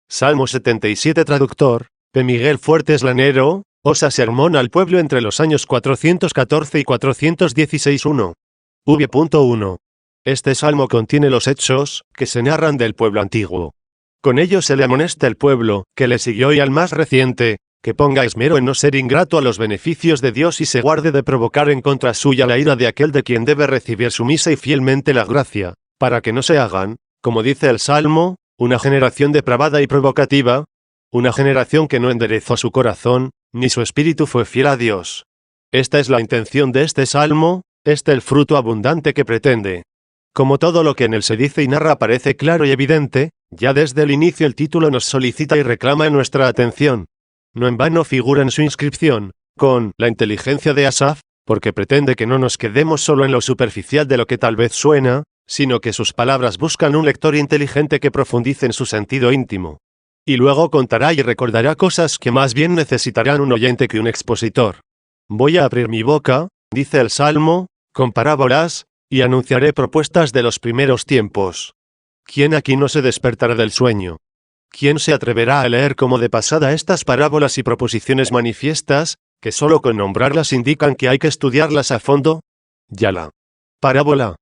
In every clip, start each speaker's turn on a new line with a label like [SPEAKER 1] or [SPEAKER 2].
[SPEAKER 1] Salmo 77 traductor, P. Miguel Fuertes Lanero, osa sermón al pueblo entre los años 414 y 416. 1. V.1. Este salmo contiene los hechos que se narran del pueblo antiguo. Con ello se le amonesta al pueblo que le siguió y al más reciente, que ponga esmero en no ser ingrato a los beneficios de Dios y se guarde de provocar en contra suya la ira de aquel de quien debe recibir sumisa y fielmente la gracia, para que no se hagan, como dice el Salmo, una generación depravada y provocativa, una generación que no enderezó su corazón, ni su espíritu fue fiel a Dios. Esta es la intención de este Salmo, el fruto abundante que pretende. Como todo lo que en él se dice y narra parece claro y evidente, ya desde el inicio el título nos solicita y reclama nuestra atención. No en vano figura en su inscripción, con la inteligencia de Asaf, porque pretende que no nos quedemos solo en lo superficial de lo que tal vez suena, sino que sus palabras buscan un lector inteligente que profundice en su sentido íntimo. Y luego contará y recordará cosas que más bien necesitarán un oyente que un expositor. Voy a abrir mi boca, dice el Salmo, con parábolas, y anunciaré propuestas de los primeros tiempos. ¿Quién aquí no se despertará del sueño? ¿Quién se atreverá a leer como de pasada estas parábolas y proposiciones manifiestas, que solo con nombrarlas indican que hay que estudiarlas a fondo? Ya la parábola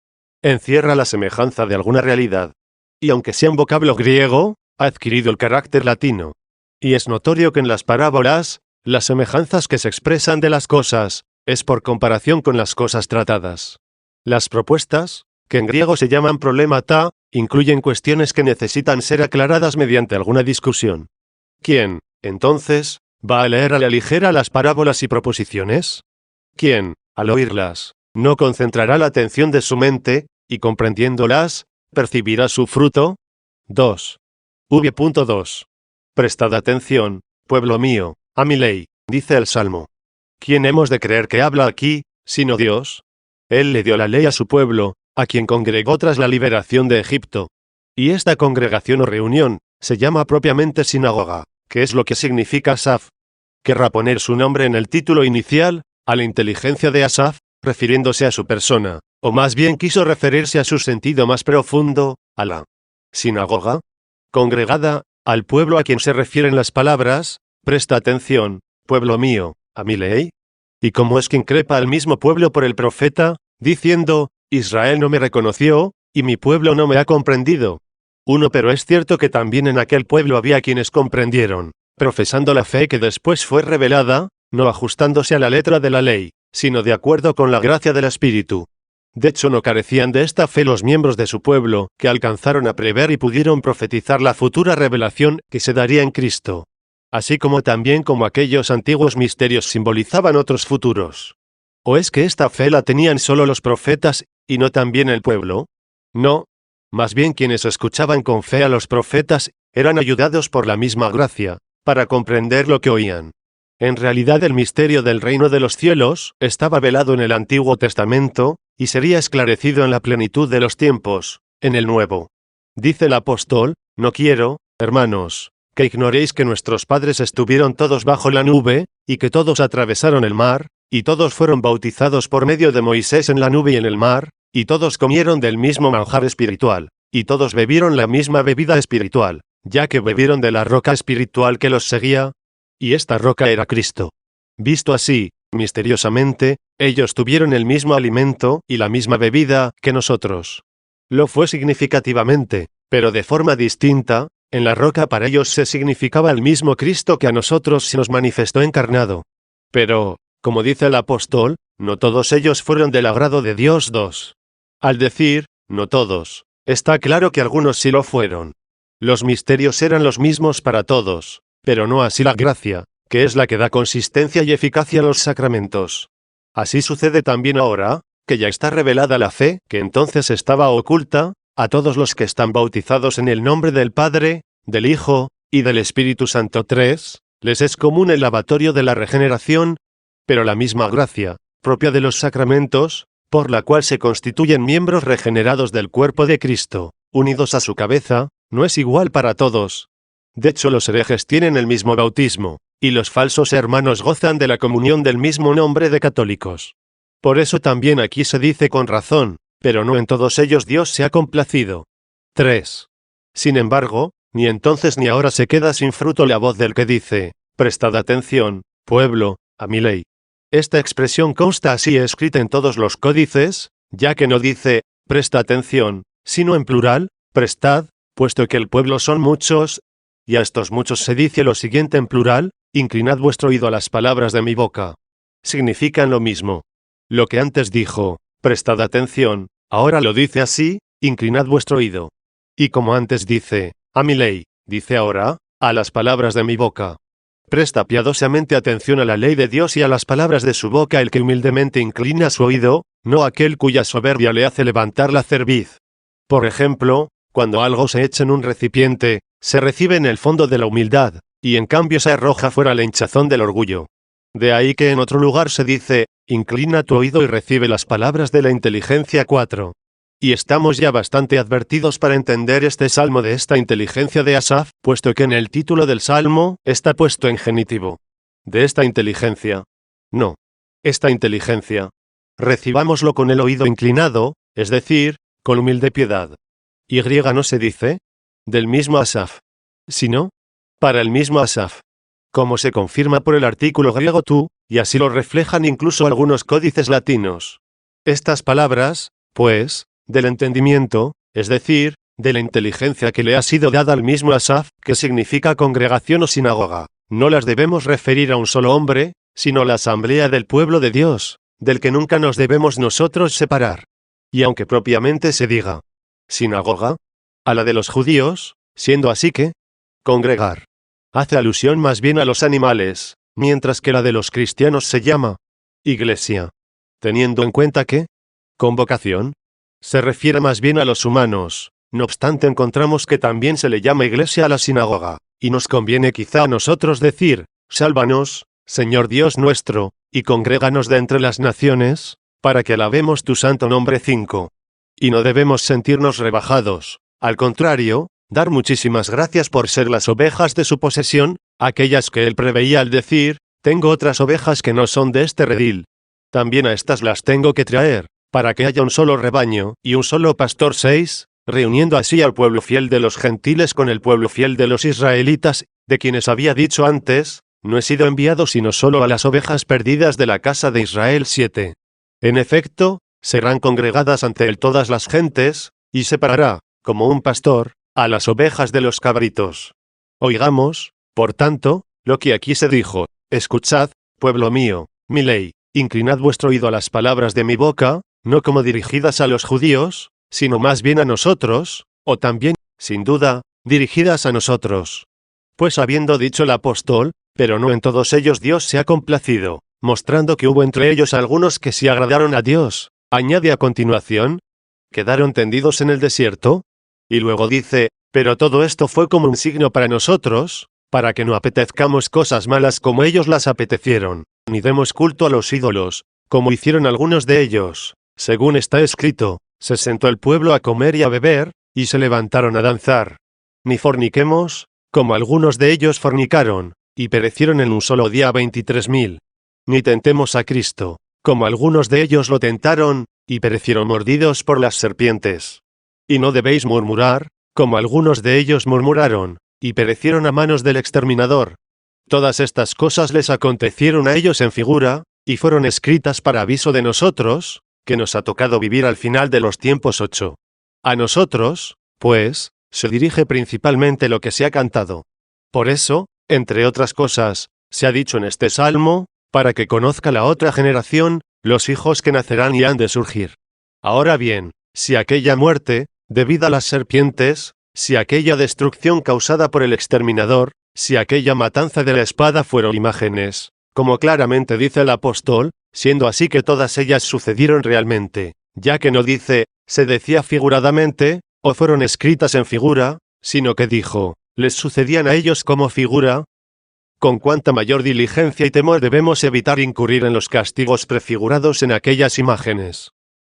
[SPEAKER 1] encierra la semejanza de alguna realidad, y aunque sea un vocablo griego, ha adquirido el carácter latino. Y es notorio que en las parábolas, las semejanzas que se expresan de las cosas, es por comparación con las cosas tratadas. Las propuestas, que en griego se llaman problemata, incluyen cuestiones que necesitan ser aclaradas mediante alguna discusión. ¿Quién, entonces, va a leer a la ligera las parábolas y proposiciones? ¿Quién, al oírlas, no concentrará la atención de su mente, y comprendiéndolas, percibirá su fruto? 2. V.2. Prestad atención, pueblo mío, a mi ley, dice el Salmo. ¿Quién hemos de creer que habla aquí, sino Dios? Él le dio la ley a su pueblo, a quien congregó tras la liberación de Egipto. Y esta congregación o reunión, se llama propiamente sinagoga, que es lo que significa Asaf. Querrá poner su nombre en el título inicial, a la inteligencia de Asaf, refiriéndose a su persona, o más bien quiso referirse a su sentido más profundo, a la sinagoga congregada, al pueblo a quien se refieren las palabras, presta atención, pueblo mío, a mi ley. ¿Y cómo es que increpa al mismo pueblo por el profeta, diciendo, Israel no me reconoció, y mi pueblo no me ha comprendido? 1. Pero es cierto que también en aquel pueblo había quienes comprendieron, profesando la fe que después fue revelada, no ajustándose a la letra de la ley, sino de acuerdo con la gracia del Espíritu. De hecho no carecían de esta fe los miembros de su pueblo, que alcanzaron a prever y pudieron profetizar la futura revelación que se daría en Cristo. Así como también como aquellos antiguos misterios simbolizaban otros futuros. ¿O es que esta fe la tenían solo los profetas, y no también el pueblo? No. Más bien quienes escuchaban con fe a los profetas, eran ayudados por la misma gracia, para comprender lo que oían. En realidad el misterio del reino de los cielos estaba velado en el Antiguo Testamento, y sería esclarecido en la plenitud de los tiempos, en el Nuevo. Dice el apóstol, no quiero, hermanos, que ignoréis que nuestros padres estuvieron todos bajo la nube, y que todos atravesaron el mar, y todos fueron bautizados por medio de Moisés en la nube y en el mar, y todos comieron del mismo manjar espiritual, y todos bebieron la misma bebida espiritual, ya que bebieron de la roca espiritual que los seguía, y esta roca era Cristo. Visto así, misteriosamente, ellos tuvieron el mismo alimento y la misma bebida que nosotros. Lo fue significativamente, pero de forma distinta. En la roca para ellos se significaba el mismo Cristo que a nosotros se nos manifestó encarnado. Pero, como dice el apóstol, no todos ellos fueron del agrado de Dios. 2. Al decir, no todos, está claro que algunos sí lo fueron. Los misterios eran los mismos para todos, pero no así la gracia, que es la que da consistencia y eficacia a los sacramentos. Así sucede también ahora, que ya está revelada la fe, que entonces estaba oculta, a todos los que están bautizados en el nombre del Padre, del Hijo, y del Espíritu Santo. 3. Les es común el lavatorio de la regeneración, pero la misma gracia, propia de los sacramentos, por la cual se constituyen miembros regenerados del cuerpo de Cristo, unidos a su cabeza, no es igual para todos. De hecho los herejes tienen el mismo bautismo, y los falsos hermanos gozan de la comunión del mismo nombre de católicos. Por eso también aquí se dice con razón, pero no en todos ellos Dios se ha complacido. 3. Sin embargo, Ni entonces ni ahora se queda sin fruto la voz del que dice, prestad atención, pueblo, a mi ley. Esta expresión consta así escrita en todos los códices, ya que no dice, presta atención, sino en plural, prestad, puesto que el pueblo son muchos, y a estos muchos se dice lo siguiente en plural, inclinad vuestro oído a las palabras de mi boca. Significan lo mismo. Lo que antes dijo, prestad atención, ahora lo dice así, inclinad vuestro oído. Y como antes dice, a mi ley, dice ahora, a las palabras de mi boca. Presta piadosamente atención a la ley de Dios y a las palabras de su boca el que humildemente inclina su oído, no aquel cuya soberbia le hace levantar la cerviz. Por ejemplo, cuando algo se echa en un recipiente, se recibe en el fondo de la humildad, y en cambio se arroja fuera la hinchazón del orgullo. De ahí que en otro lugar se dice, inclina tu oído y recibe las palabras de la inteligencia 4. Y estamos ya bastante advertidos para entender este salmo de esta inteligencia de Asaf, puesto que en el título del salmo está puesto en genitivo. De esta inteligencia. No. Esta inteligencia. Recibámoslo con el oído inclinado, es decir, con humilde piedad. Y no se dice del mismo Asaf, sino para el mismo Asaf. Como se confirma por el artículo griego tú, y así lo reflejan incluso algunos códices latinos. Estas palabras, pues, del entendimiento, es decir, de la inteligencia que le ha sido dada al mismo Asaf, que significa congregación o sinagoga, no las debemos referir a un solo hombre, sino a la asamblea del pueblo de Dios, del que nunca nos debemos nosotros separar. Y aunque propiamente se diga sinagoga, a la de los judíos, siendo así que congregar hace alusión más bien a los animales, mientras que la de los cristianos se llama iglesia, teniendo en cuenta que convocación se refiere más bien a los humanos. No obstante, encontramos que también se le llama iglesia a la sinagoga, y nos conviene quizá a nosotros decir, sálvanos, Señor Dios nuestro, y congréganos de entre las naciones, para que alabemos tu santo nombre. 5. Y no debemos sentirnos rebajados, al contrario, dar muchísimas gracias por ser las ovejas de su posesión, aquellas que él preveía al decir, tengo otras ovejas que no son de este redil. También a estas las tengo que traer, para que haya un solo rebaño, y un solo pastor. 6, reuniendo así al pueblo fiel de los gentiles con el pueblo fiel de los israelitas, de quienes había dicho antes, no he sido enviado sino solo a las ovejas perdidas de la casa de Israel. 7. En efecto, serán congregadas ante él todas las gentes, y separará, como un pastor, a las ovejas de los cabritos. Oigamos, por tanto, lo que aquí se dijo, escuchad, pueblo mío, mi ley, inclinad vuestro oído a las palabras de mi boca, no como dirigidas a los judíos, sino más bien a nosotros, o también, sin duda, dirigidas a nosotros. Pues habiendo dicho el apóstol, pero no en todos ellos Dios se ha complacido, mostrando que hubo entre ellos algunos que sí agradaron a Dios, añade a continuación, quedaron tendidos en el desierto, y luego dice, pero todo esto fue como un signo para nosotros, para que no apetezcamos cosas malas como ellos las apetecieron, ni demos culto a los ídolos, como hicieron algunos de ellos. Según está escrito, se sentó el pueblo a comer y a beber, y se levantaron a danzar. Ni forniquemos, como algunos de ellos fornicaron, y perecieron en un solo día 23.000. Ni tentemos a Cristo, como algunos de ellos lo tentaron, y perecieron mordidos por las serpientes. Y no debéis murmurar, como algunos de ellos murmuraron, y perecieron a manos del exterminador. Todas estas cosas les acontecieron a ellos en figura, y fueron escritas para aviso de nosotros, que nos ha tocado vivir al final de los tiempos. 8. A nosotros, pues, se dirige principalmente lo que se ha cantado. Por eso, entre otras cosas, se ha dicho en este salmo, para que conozca la otra generación, los hijos que nacerán y han de surgir. Ahora bien, si aquella muerte, debida a las serpientes, si aquella destrucción causada por el exterminador, si aquella matanza de la espada fueron imágenes, como claramente dice el apóstol, siendo así que todas ellas sucedieron realmente, ya que no dice, se decía figuradamente, o fueron escritas en figura, sino que dijo, les sucedían a ellos como figura. Con cuánta mayor diligencia y temor debemos evitar incurrir en los castigos prefigurados en aquellas imágenes.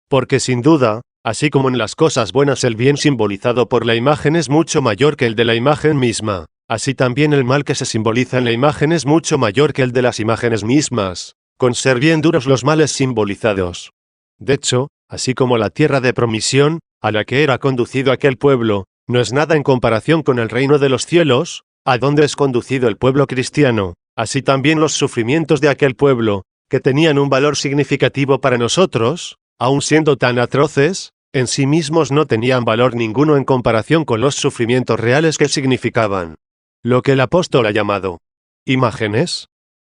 [SPEAKER 1] Porque sin duda, así como en las cosas buenas el bien simbolizado por la imagen es mucho mayor que el de la imagen misma, así también el mal que se simboliza en la imagen es mucho mayor que el de las imágenes mismas, con ser bien duros los males simbolizados. De hecho, así como la tierra de promisión, a la que era conducido aquel pueblo, no es nada en comparación con el reino de los cielos, a donde es conducido el pueblo cristiano. Así también los sufrimientos de aquel pueblo, que tenían un valor significativo para nosotros, aun siendo tan atroces, en sí mismos no tenían valor ninguno en comparación con los sufrimientos reales que significaban lo que el apóstol ha llamado imágenes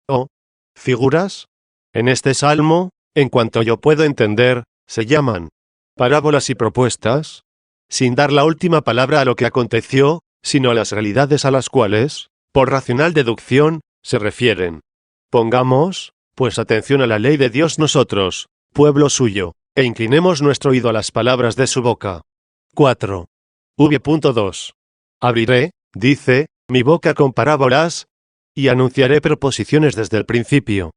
[SPEAKER 1] o figuras. En este salmo, en cuanto yo puedo entender, se llaman parábolas y propuestas, sin dar la última palabra a lo que aconteció, sino a las realidades a las cuales, por racional deducción, se refieren. Pongamos, pues, atención a la ley de Dios nosotros, pueblo suyo, e inclinemos nuestro oído a las palabras de su boca. 4. V.2. Abriré, dice, mi boca con parábolas, y anunciaré proposiciones desde el principio.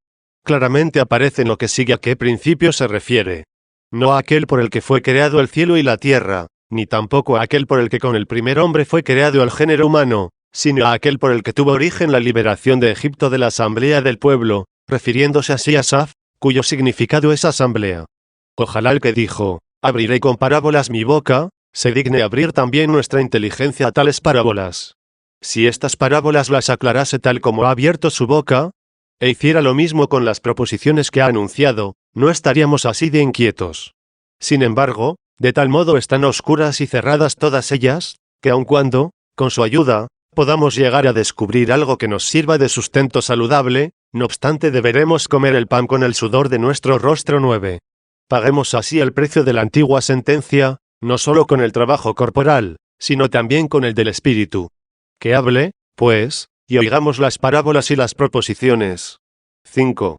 [SPEAKER 1] Claramente aparece en lo que sigue a qué principio se refiere. No a aquel por el que fue creado el cielo y la tierra, ni tampoco a aquel por el que con el primer hombre fue creado el género humano, sino a aquel por el que tuvo origen la liberación de Egipto de la asamblea del pueblo, refiriéndose así a Saf, cuyo significado es asamblea. Ojalá el que dijo, abriré con parábolas mi boca, se digne abrir también nuestra inteligencia a tales parábolas. Si estas parábolas las aclarase tal como ha abierto su boca, e hiciera lo mismo con las proposiciones que ha anunciado, no estaríamos así de inquietos. Sin embargo, de tal modo están oscuras y cerradas todas ellas, que aun cuando, con su ayuda, podamos llegar a descubrir algo que nos sirva de sustento saludable, no obstante deberemos comer el pan con el sudor de nuestro rostro. 9. Paguemos así el precio de la antigua sentencia, no solo con el trabajo corporal, sino también con el del espíritu. Que hable, pues, y oigamos las parábolas y las proposiciones. 5.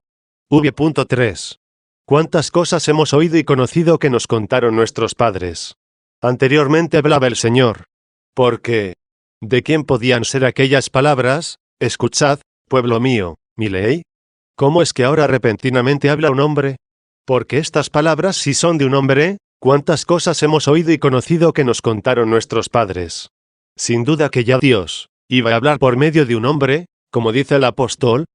[SPEAKER 1] V.3. ¿Cuántas cosas hemos oído y conocido que nos contaron nuestros padres? Anteriormente hablaba el Señor. Porque, ¿de quién podían ser aquellas palabras? Escuchad, pueblo mío, mi ley. ¿Cómo es que ahora repentinamente habla un hombre? Porque estas palabras si son de un hombre, ¿cuántas cosas hemos oído y conocido que nos contaron nuestros padres? Sin duda que ya Dios iba a hablar por medio de un hombre, como dice el apóstol.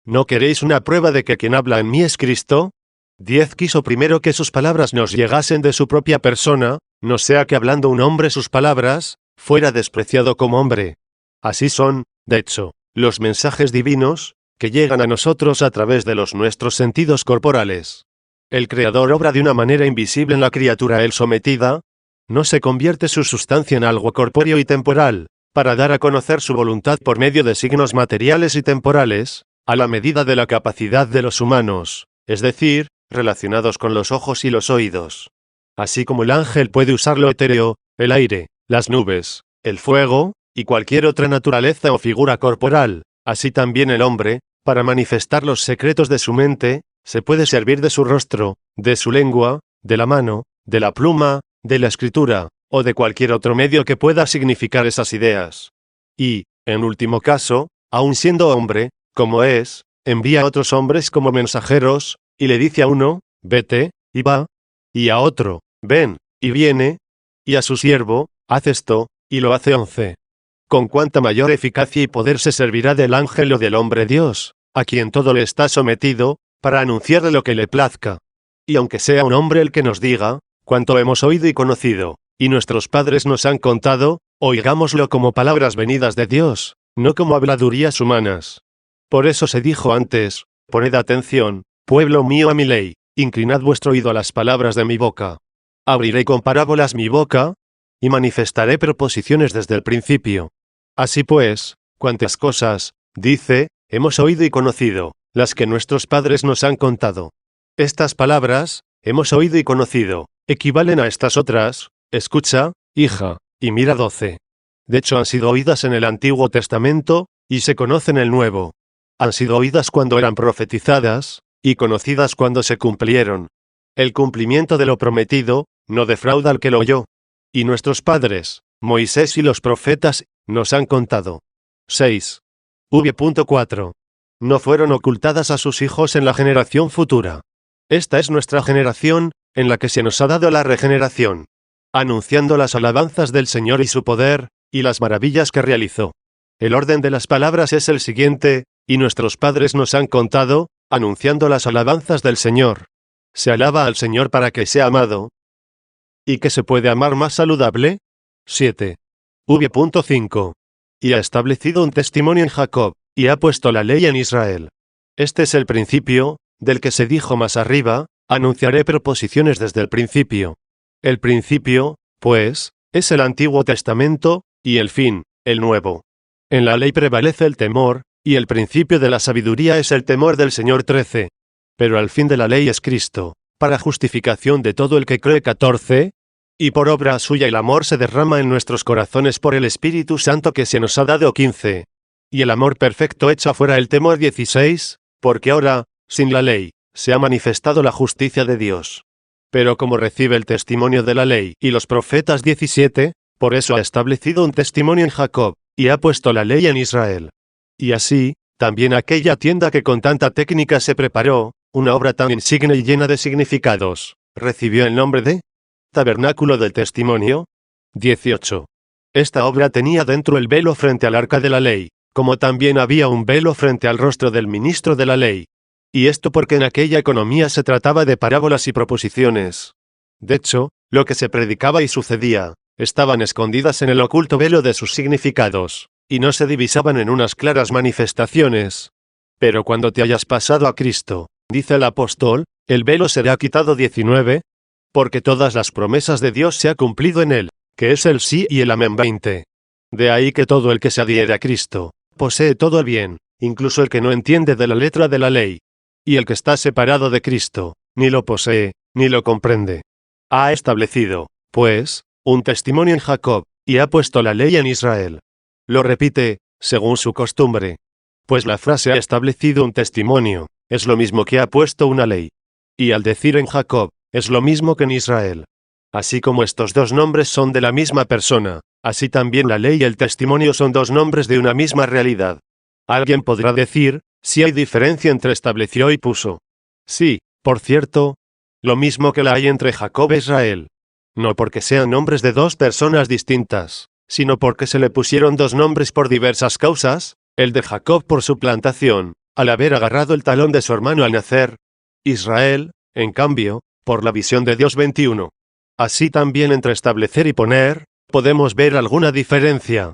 [SPEAKER 1] ¿No queréis una prueba de que quien habla en mí es Cristo? 10. Quiso primero que sus palabras nos llegasen de su propia persona, no sea que hablando un hombre sus palabras, fuera despreciado como hombre. Así son, de hecho, los mensajes divinos, que llegan a nosotros a través de los nuestros sentidos corporales. El Creador obra de una manera invisible en la criatura a él sometida, no se convierte su sustancia en algo corpóreo y temporal, para dar a conocer su voluntad por medio de signos materiales y temporales, a la medida de la capacidad de los humanos, es decir, relacionados con los ojos y los oídos. Así como el ángel puede usar lo etéreo, el aire, las nubes, el fuego, y cualquier otra naturaleza o figura corporal, así también el hombre, para manifestar los secretos de su mente, se puede servir de su rostro, de su lengua, de la mano, de la pluma, de la escritura, o de cualquier otro medio que pueda significar esas ideas. Y, en último caso, aun siendo hombre, como es, envía a otros hombres como mensajeros, y le dice a uno, vete, y va, y a otro, ven, y viene, y a su siervo, haz esto, y lo hace. 11. Con cuánta mayor eficacia y poder se servirá del ángel o del hombre Dios, a quien todo le está sometido, para anunciarle lo que le plazca. Y aunque sea un hombre el que nos diga, cuanto hemos oído y conocido, y nuestros padres nos han contado, oigámoslo como palabras venidas de Dios, no como habladurías humanas. Por eso se dijo antes, poned atención, pueblo mío a mi ley, inclinad vuestro oído a las palabras de mi boca. Abriré con parábolas mi boca, y manifestaré proposiciones desde el principio. Así pues, cuantas cosas, dice, hemos oído y conocido, las que nuestros padres nos han contado. Estas palabras, hemos oído y conocido, equivalen a estas otras, escucha, hija, y mira. 12. De hecho han sido oídas en el Antiguo Testamento, y se conocen en el Nuevo. Han sido oídas cuando eran profetizadas, y conocidas cuando se cumplieron. El cumplimiento de lo prometido, no defrauda al que lo oyó. Y nuestros padres, Moisés y los profetas, nos han contado. 6. V.4. No fueron ocultadas a sus hijos en la generación futura. Esta es nuestra generación, en la que se nos ha dado la regeneración, anunciando las alabanzas del Señor y su poder, y las maravillas que realizó. El orden de las palabras es el siguiente, y nuestros padres nos han contado, anunciando las alabanzas del Señor. Se alaba al Señor para que sea amado. ¿Y qué se puede amar más saludable? 7. V.5. Y ha establecido un testimonio en Jacob, y ha puesto la ley en Israel. Este es el principio, del que se dijo más arriba, anunciaré proposiciones desde el principio. El principio, pues, es el Antiguo Testamento, y el fin, el Nuevo. En la ley prevalece el temor, y el principio de la sabiduría es el temor del Señor. 13. Pero al fin de la ley es Cristo, para justificación de todo el que cree. 14. Y por obra suya el amor se derrama en nuestros corazones por el Espíritu Santo que se nos ha dado. 15. Y el amor perfecto echa fuera el temor. 16. Porque ahora, sin la ley, se ha manifestado la justicia de Dios. Pero como recibe el testimonio de la ley y los profetas. 17. Por eso ha establecido un testimonio en Jacob, y ha puesto la ley en Israel. Y así, también aquella tienda que con tanta técnica se preparó, una obra tan insigne y llena de significados, recibió el nombre de Tabernáculo del Testimonio. 18. Esta obra tenía dentro el velo frente al arca de la ley, como también había un velo frente al rostro del ministro de la ley. Y esto porque en aquella economía se trataba de parábolas y proposiciones. De hecho, lo que se predicaba y sucedía, estaban escondidas en el oculto velo de sus significados, y no se divisaban en unas claras manifestaciones. Pero cuando te hayas pasado a Cristo, dice el apóstol, el velo será quitado. 19. Porque todas las promesas de Dios se ha cumplido en él, que es el sí y el amén. 20. De ahí que todo el que se adhiere a Cristo, posee todo el bien, incluso el que no entiende de la letra de la ley. Y el que está separado de Cristo, ni lo posee, ni lo comprende. Ha establecido, pues, un testimonio en Jacob, y ha puesto la ley en Israel. Lo repite, según su costumbre. Pues la frase ha establecido un testimonio, es lo mismo que ha puesto una ley. Y al decir en Jacob, es lo mismo que en Israel. Así como estos dos nombres son de la misma persona, así también la ley y el testimonio son dos nombres de una misma realidad. Alguien podrá decir, si hay diferencia entre estableció y puso. Sí, por cierto, lo mismo que la hay entre Jacob e Israel. No porque sean nombres de dos personas distintas, sino porque se le pusieron dos nombres por diversas causas, el de Jacob por su plantación, al haber agarrado el talón de su hermano al nacer. Israel, en cambio, por la visión de Dios. 21. Así también entre establecer y poner, podemos ver alguna diferencia.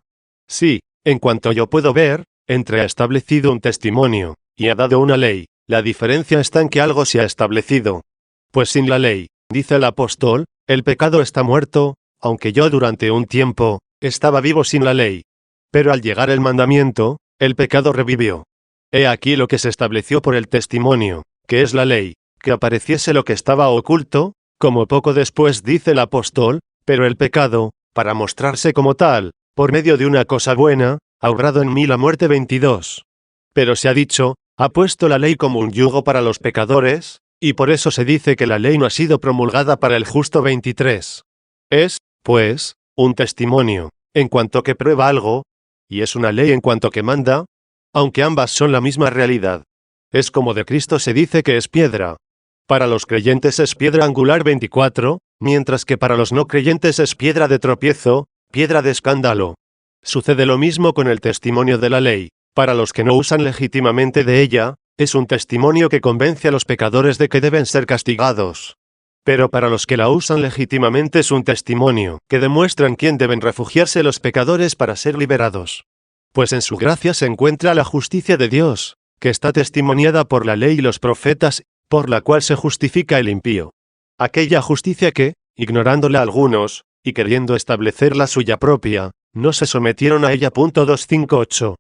[SPEAKER 1] Sí, en cuanto yo puedo ver, entre ha establecido un testimonio, y ha dado una ley, la diferencia está en que algo se ha establecido. Pues sin la ley, dice el apóstol, el pecado está muerto, aunque yo durante un tiempo, estaba vivo sin la ley. Pero al llegar el mandamiento, el pecado revivió. He aquí lo que se estableció por el testimonio, que es la ley, que apareciese lo que estaba oculto, como poco después dice el apóstol, pero el pecado, para mostrarse como tal, por medio de una cosa buena, ha obrado en mí la muerte. 22. Pero se ha dicho, ha puesto la ley como un yugo para los pecadores, y por eso se dice que la ley no ha sido promulgada para el justo. 23. Es, pues, un testimonio, en cuanto que prueba algo, y es una ley en cuanto que manda, aunque ambas son la misma realidad. Es como de Cristo se dice que es piedra. Para los creyentes es piedra angular. 24, mientras que para los no creyentes es piedra de tropiezo, piedra de escándalo. Sucede lo mismo con el testimonio de la ley. Para los que no usan legítimamente de ella, es un testimonio que convence a los pecadores de que deben ser castigados. Pero para los que la usan legítimamente es un testimonio que demuestra en quién deben refugiarse los pecadores para ser liberados. Pues en su gracia se encuentra la justicia de Dios, que está testimoniada por la ley y los profetas, por la cual se justifica el impío. Aquella justicia que, ignorándola algunos, y queriendo establecer la suya propia, no se sometieron a ella. 258.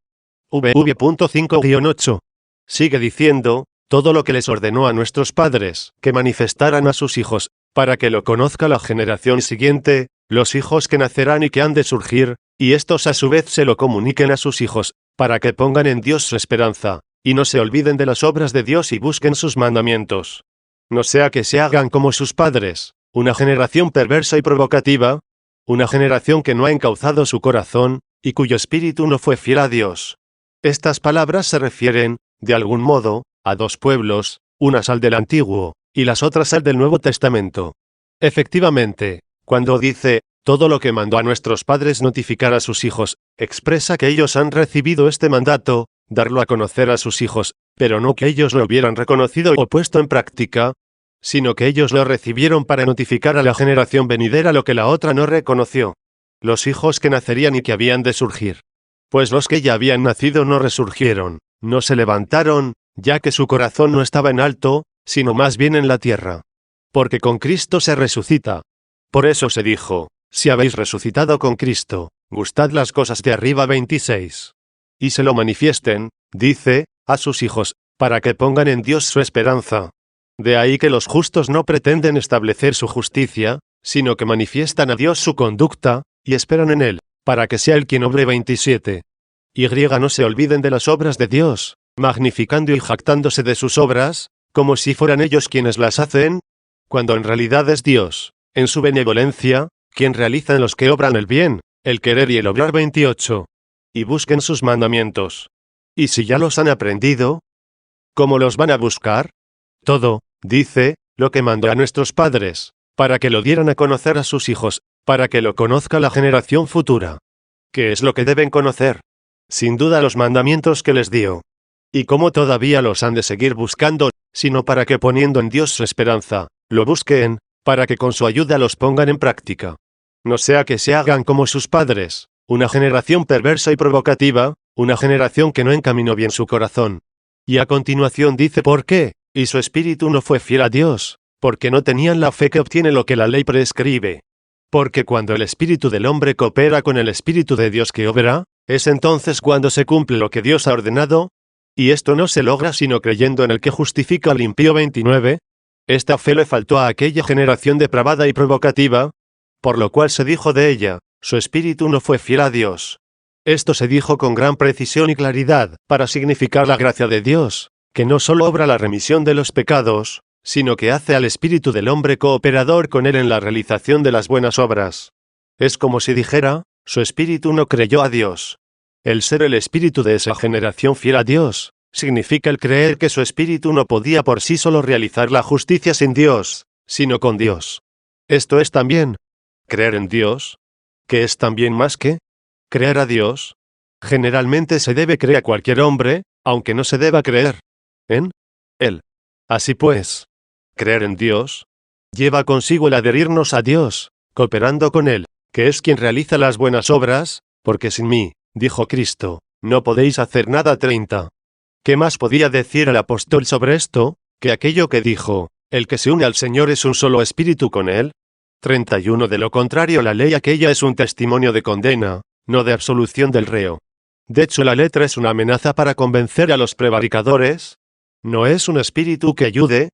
[SPEAKER 1] V.5-8. Sigue diciendo, todo lo que les ordenó a nuestros padres, que manifestaran a sus hijos, para que lo conozca la generación siguiente, los hijos que nacerán y que han de surgir, y estos a su vez se lo comuniquen a sus hijos, para que pongan en Dios su esperanza, y no se olviden de las obras de Dios y busquen sus mandamientos. No sea que se hagan como sus padres, una generación perversa y provocativa, una generación que no ha encauzado su corazón, y cuyo espíritu no fue fiel a Dios. Estas palabras se refieren, de algún modo, a dos pueblos, unas al del Antiguo, y las otras al del Nuevo Testamento. Efectivamente, cuando dice, todo lo que mandó a nuestros padres notificar a sus hijos, expresa que ellos han recibido este mandato, darlo a conocer a sus hijos, pero no que ellos lo hubieran reconocido o puesto en práctica, sino que ellos lo recibieron para notificar a la generación venidera lo que la otra no reconoció. los hijos que nacerían y que habían de surgir. Pues los que ya habían nacido no resurgieron, no se levantaron, ya que su corazón no estaba en alto, sino más bien en la tierra. Porque con Cristo se resucita. Por eso se dijo, si habéis resucitado con Cristo, gustad las cosas de arriba 26. Y se lo manifiesten, dice, a sus hijos, para que pongan en Dios su esperanza. De ahí que los justos no pretenden establecer su justicia, sino que manifiestan a Dios su conducta, y esperan en Él, para que sea Él quien obre 27. Y no se olviden de las obras de Dios, magnificando y jactándose de sus obras, como si fueran ellos quienes las hacen, cuando en realidad es Dios, en su benevolencia, quien realiza en los que obran el bien, el querer y el obrar 28. Y busquen sus mandamientos. Y si ya los han aprendido, ¿cómo los van a buscar? Todo, dice, lo que mandó a nuestros padres, para que lo dieran a conocer a sus hijos, para que lo conozca la generación futura. ¿Qué es lo que deben conocer? Sin duda los mandamientos que les dio. ¿Y cómo todavía los han de seguir buscando, sino para que poniendo en Dios su esperanza, lo busquen, para que con su ayuda los pongan en práctica? No sea que se hagan como sus padres, una generación perversa y provocativa, una generación que no encaminó bien su corazón. Y a continuación dice por qué, y su espíritu no fue fiel a Dios, porque no tenían la fe que obtiene lo que la ley prescribe. Porque cuando el espíritu del hombre coopera con el espíritu de Dios que obra, es entonces cuando se cumple lo que Dios ha ordenado, y esto no se logra sino creyendo en el que justifica al impío 29. Esta fe le faltó a aquella generación depravada y provocativa, por lo cual se dijo de ella, su espíritu no fue fiel a Dios. Esto se dijo con gran precisión y claridad, para significar la gracia de Dios, que no solo obra la remisión de los pecados, sino que hace al espíritu del hombre cooperador con él en la realización de las buenas obras. Es como si dijera, su espíritu no creyó a Dios. El ser el espíritu de esa generación fiel a Dios, significa el creer que su espíritu no podía por sí solo realizar la justicia sin Dios, sino con Dios. Esto es también creer en Dios, que es también más que creer a Dios. Generalmente se debe creer a cualquier hombre, aunque no se deba creer en Él. Así pues, creer en Dios lleva consigo el adherirnos a Dios, cooperando con Él, que es quien realiza las buenas obras, porque sin mí, dijo Cristo, no podéis hacer nada. 30. ¿Qué más podía decir el apóstol sobre esto, que aquello que dijo, el que se une al Señor es un solo espíritu con Él? 31. De lo contrario la ley aquella es un testimonio de condena, no de absolución del reo. De hecho la letra es una amenaza para convencer a los prevaricadores. No es un espíritu que ayude,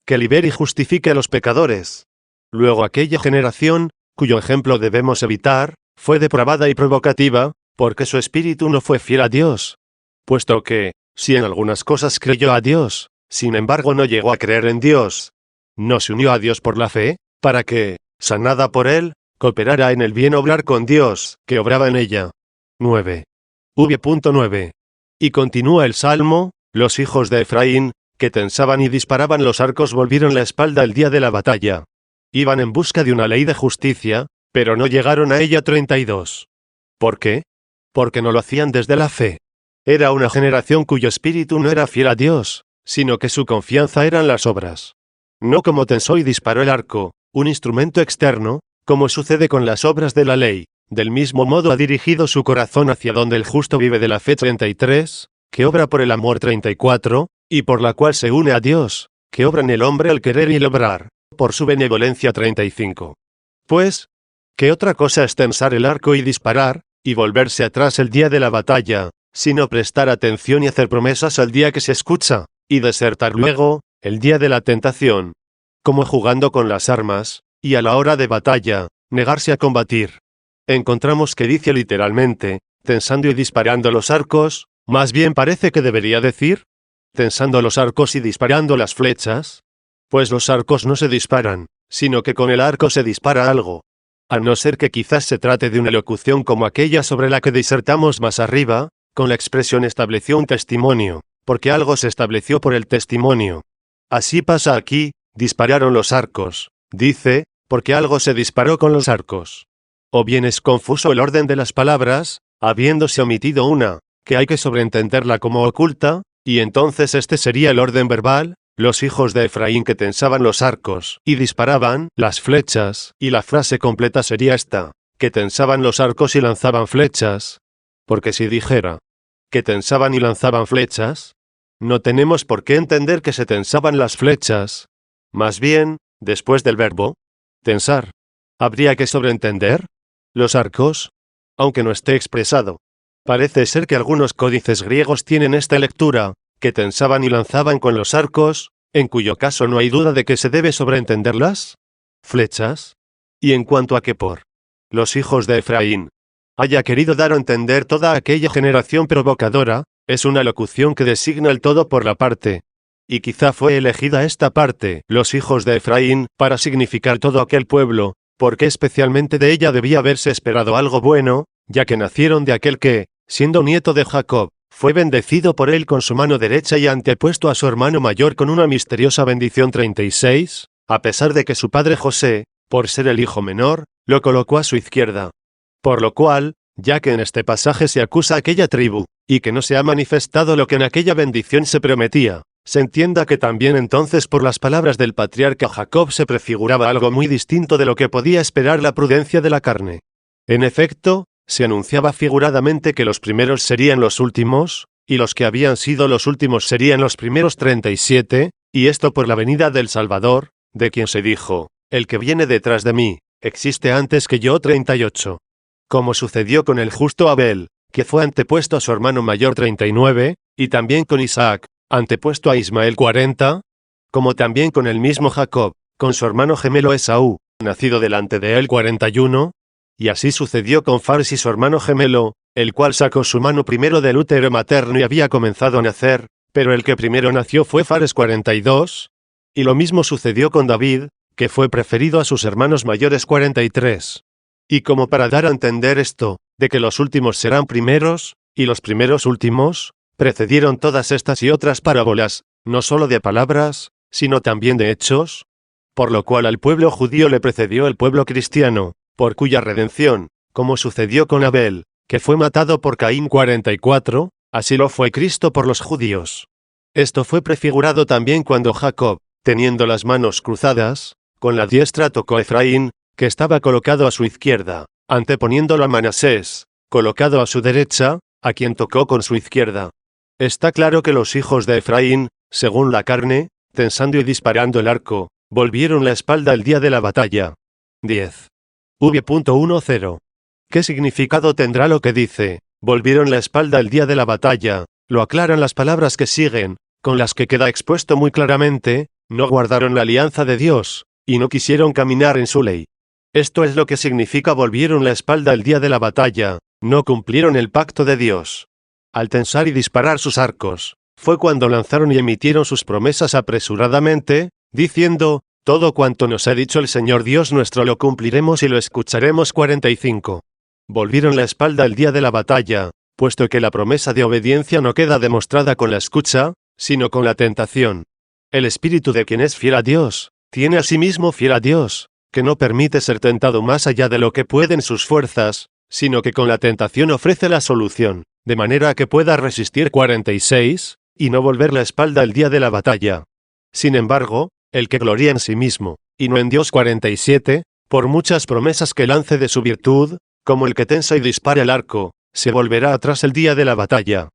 [SPEAKER 1] que libere y justifique a los pecadores. Luego aquella generación, cuyo ejemplo debemos evitar, fue depravada y provocativa, porque su espíritu no fue fiel a Dios. Puesto que, si en algunas cosas creyó a Dios, sin embargo no llegó a creer en Dios. No se unió a Dios por la fe, para que, sanada por Él, cooperara en el bien obrar con Dios, que obraba en ella. 9. V.9. Y continúa el Salmo, los hijos de Efraín, que tensaban y disparaban los arcos volvieron la espalda el día de la batalla. Iban en busca de una ley de justicia, pero no llegaron a ella. 32. ¿Por qué? Porque no lo hacían desde la fe. Era una generación cuyo espíritu no era fiel a Dios, sino que su confianza eran las obras. No como tensó y disparó el arco, un instrumento externo, como sucede con las obras de la ley, del mismo modo ha dirigido su corazón hacia donde el justo vive de la fe. 33, que obra por el amor. 34, y por la cual se une a Dios, que obra en el hombre el querer y el obrar, por su benevolencia. 35. Pues, ¿qué otra cosa es tensar el arco y disparar, y volverse atrás el día de la batalla, sino prestar atención y hacer promesas al día que se escucha, y desertar luego, el día de la tentación? Como jugando con las armas, y a la hora de batalla, negarse a combatir. Encontramos que dice literalmente, tensando y disparando los arcos, más bien parece que debería decir, tensando los arcos y disparando las flechas. Pues los arcos no se disparan, sino que con el arco se dispara algo. A no ser que quizás se trate de una locución como aquella sobre la que disertamos más arriba, con la expresión estableció un testimonio, porque algo se estableció por el testimonio. Así pasa aquí, dispararon los arcos, dice, porque algo se disparó con los arcos. O bien es confuso el orden de las palabras, habiéndose omitido una, que hay que sobreentenderla como oculta, y entonces este sería el orden verbal, los hijos de Efraín que tensaban los arcos y disparaban las flechas, y la frase completa sería esta, que tensaban los arcos y lanzaban flechas. Porque si dijera que tensaban y lanzaban flechas, no tenemos por qué entender que se tensaban las flechas. Más bien, después del verbo tensar, habría que sobreentender los arcos, aunque no esté expresado. Parece ser que algunos códices griegos tienen esta lectura, que tensaban y lanzaban con los arcos, en cuyo caso no hay duda de que se debe sobreentender las flechas. Y en cuanto a que por los hijos de Efraín haya querido dar a entender toda aquella generación provocadora, es una locución que designa el todo por la parte. Y quizá fue elegida esta parte, los hijos de Efraín, para significar todo aquel pueblo, porque especialmente de ella debía haberse esperado algo bueno, ya que nacieron de aquel que, siendo nieto de Jacob, fue bendecido por él con su mano derecha y antepuesto a su hermano mayor con una misteriosa bendición. 36, a pesar de que su padre José, por ser el hijo menor, lo colocó a su izquierda. Por lo cual, ya que en este pasaje se acusa a aquella tribu, y que no se ha manifestado lo que en aquella bendición se prometía, se entienda que también entonces por las palabras del patriarca Jacob se prefiguraba algo muy distinto de lo que podía esperar la prudencia de la carne. En efecto, se anunciaba figuradamente que los primeros serían los últimos, y los que habían sido los últimos serían los primeros. 37, y esto por la venida del Salvador, de quien se dijo, el que viene detrás de mí, existe antes que yo. 38. Como sucedió con el justo Abel, que fue antepuesto a su hermano mayor. 39, y también con Isaac, antepuesto a Ismael. 40, como también con el mismo Jacob, con su hermano gemelo Esaú, nacido delante de él. 41, y así sucedió con Fares y su hermano gemelo, el cual sacó su mano primero del útero materno y había comenzado a nacer, pero el que primero nació fue Fares. 42, y lo mismo sucedió con David, que fue preferido a sus hermanos mayores. 43. Y como para dar a entender esto, de que los últimos serán primeros, y los primeros últimos, precedieron todas estas y otras parábolas, no solo de palabras, sino también de hechos, por lo cual al pueblo judío le precedió el pueblo cristiano, por cuya redención, como sucedió con Abel, que fue matado por Caín. 44, así lo fue Cristo por los judíos. Esto fue prefigurado también cuando Jacob, teniendo las manos cruzadas, con la diestra tocó a Efraín, que estaba colocado a su izquierda, anteponiéndolo a Manasés, colocado a su derecha, a quien tocó con su izquierda. Está claro que los hijos de Efraín, según la carne, tensando y disparando el arco, volvieron la espalda el día de la batalla. 10. V.10. ¿Qué significado tendrá lo que dice, volvieron la espalda el día de la batalla? Lo aclaran las palabras que siguen, con las que queda expuesto muy claramente, no guardaron la alianza de Dios, y no quisieron caminar en su ley. Esto es lo que significa volvieron la espalda el día de la batalla, no cumplieron el pacto de Dios. Al tensar y disparar sus arcos, fue cuando lanzaron y emitieron sus promesas apresuradamente, diciendo, todo cuanto nos ha dicho el Señor Dios nuestro lo cumpliremos y lo escucharemos. 45. Volvieron la espalda el día de la batalla, puesto que la promesa de obediencia no queda demostrada con la escucha, sino con la tentación. El espíritu de quien es fiel a Dios, tiene asimismo fiel a Dios, que no permite ser tentado más allá de lo que pueden sus fuerzas, sino que con la tentación ofrece la solución, de manera que pueda resistir. 46, y no volver la espalda el día de la batalla. Sin embargo, el que gloria en sí mismo, y no en Dios. 47, por muchas promesas que lance de su virtud, como el que tensa y dispara el arco, se volverá atrás el día de la batalla.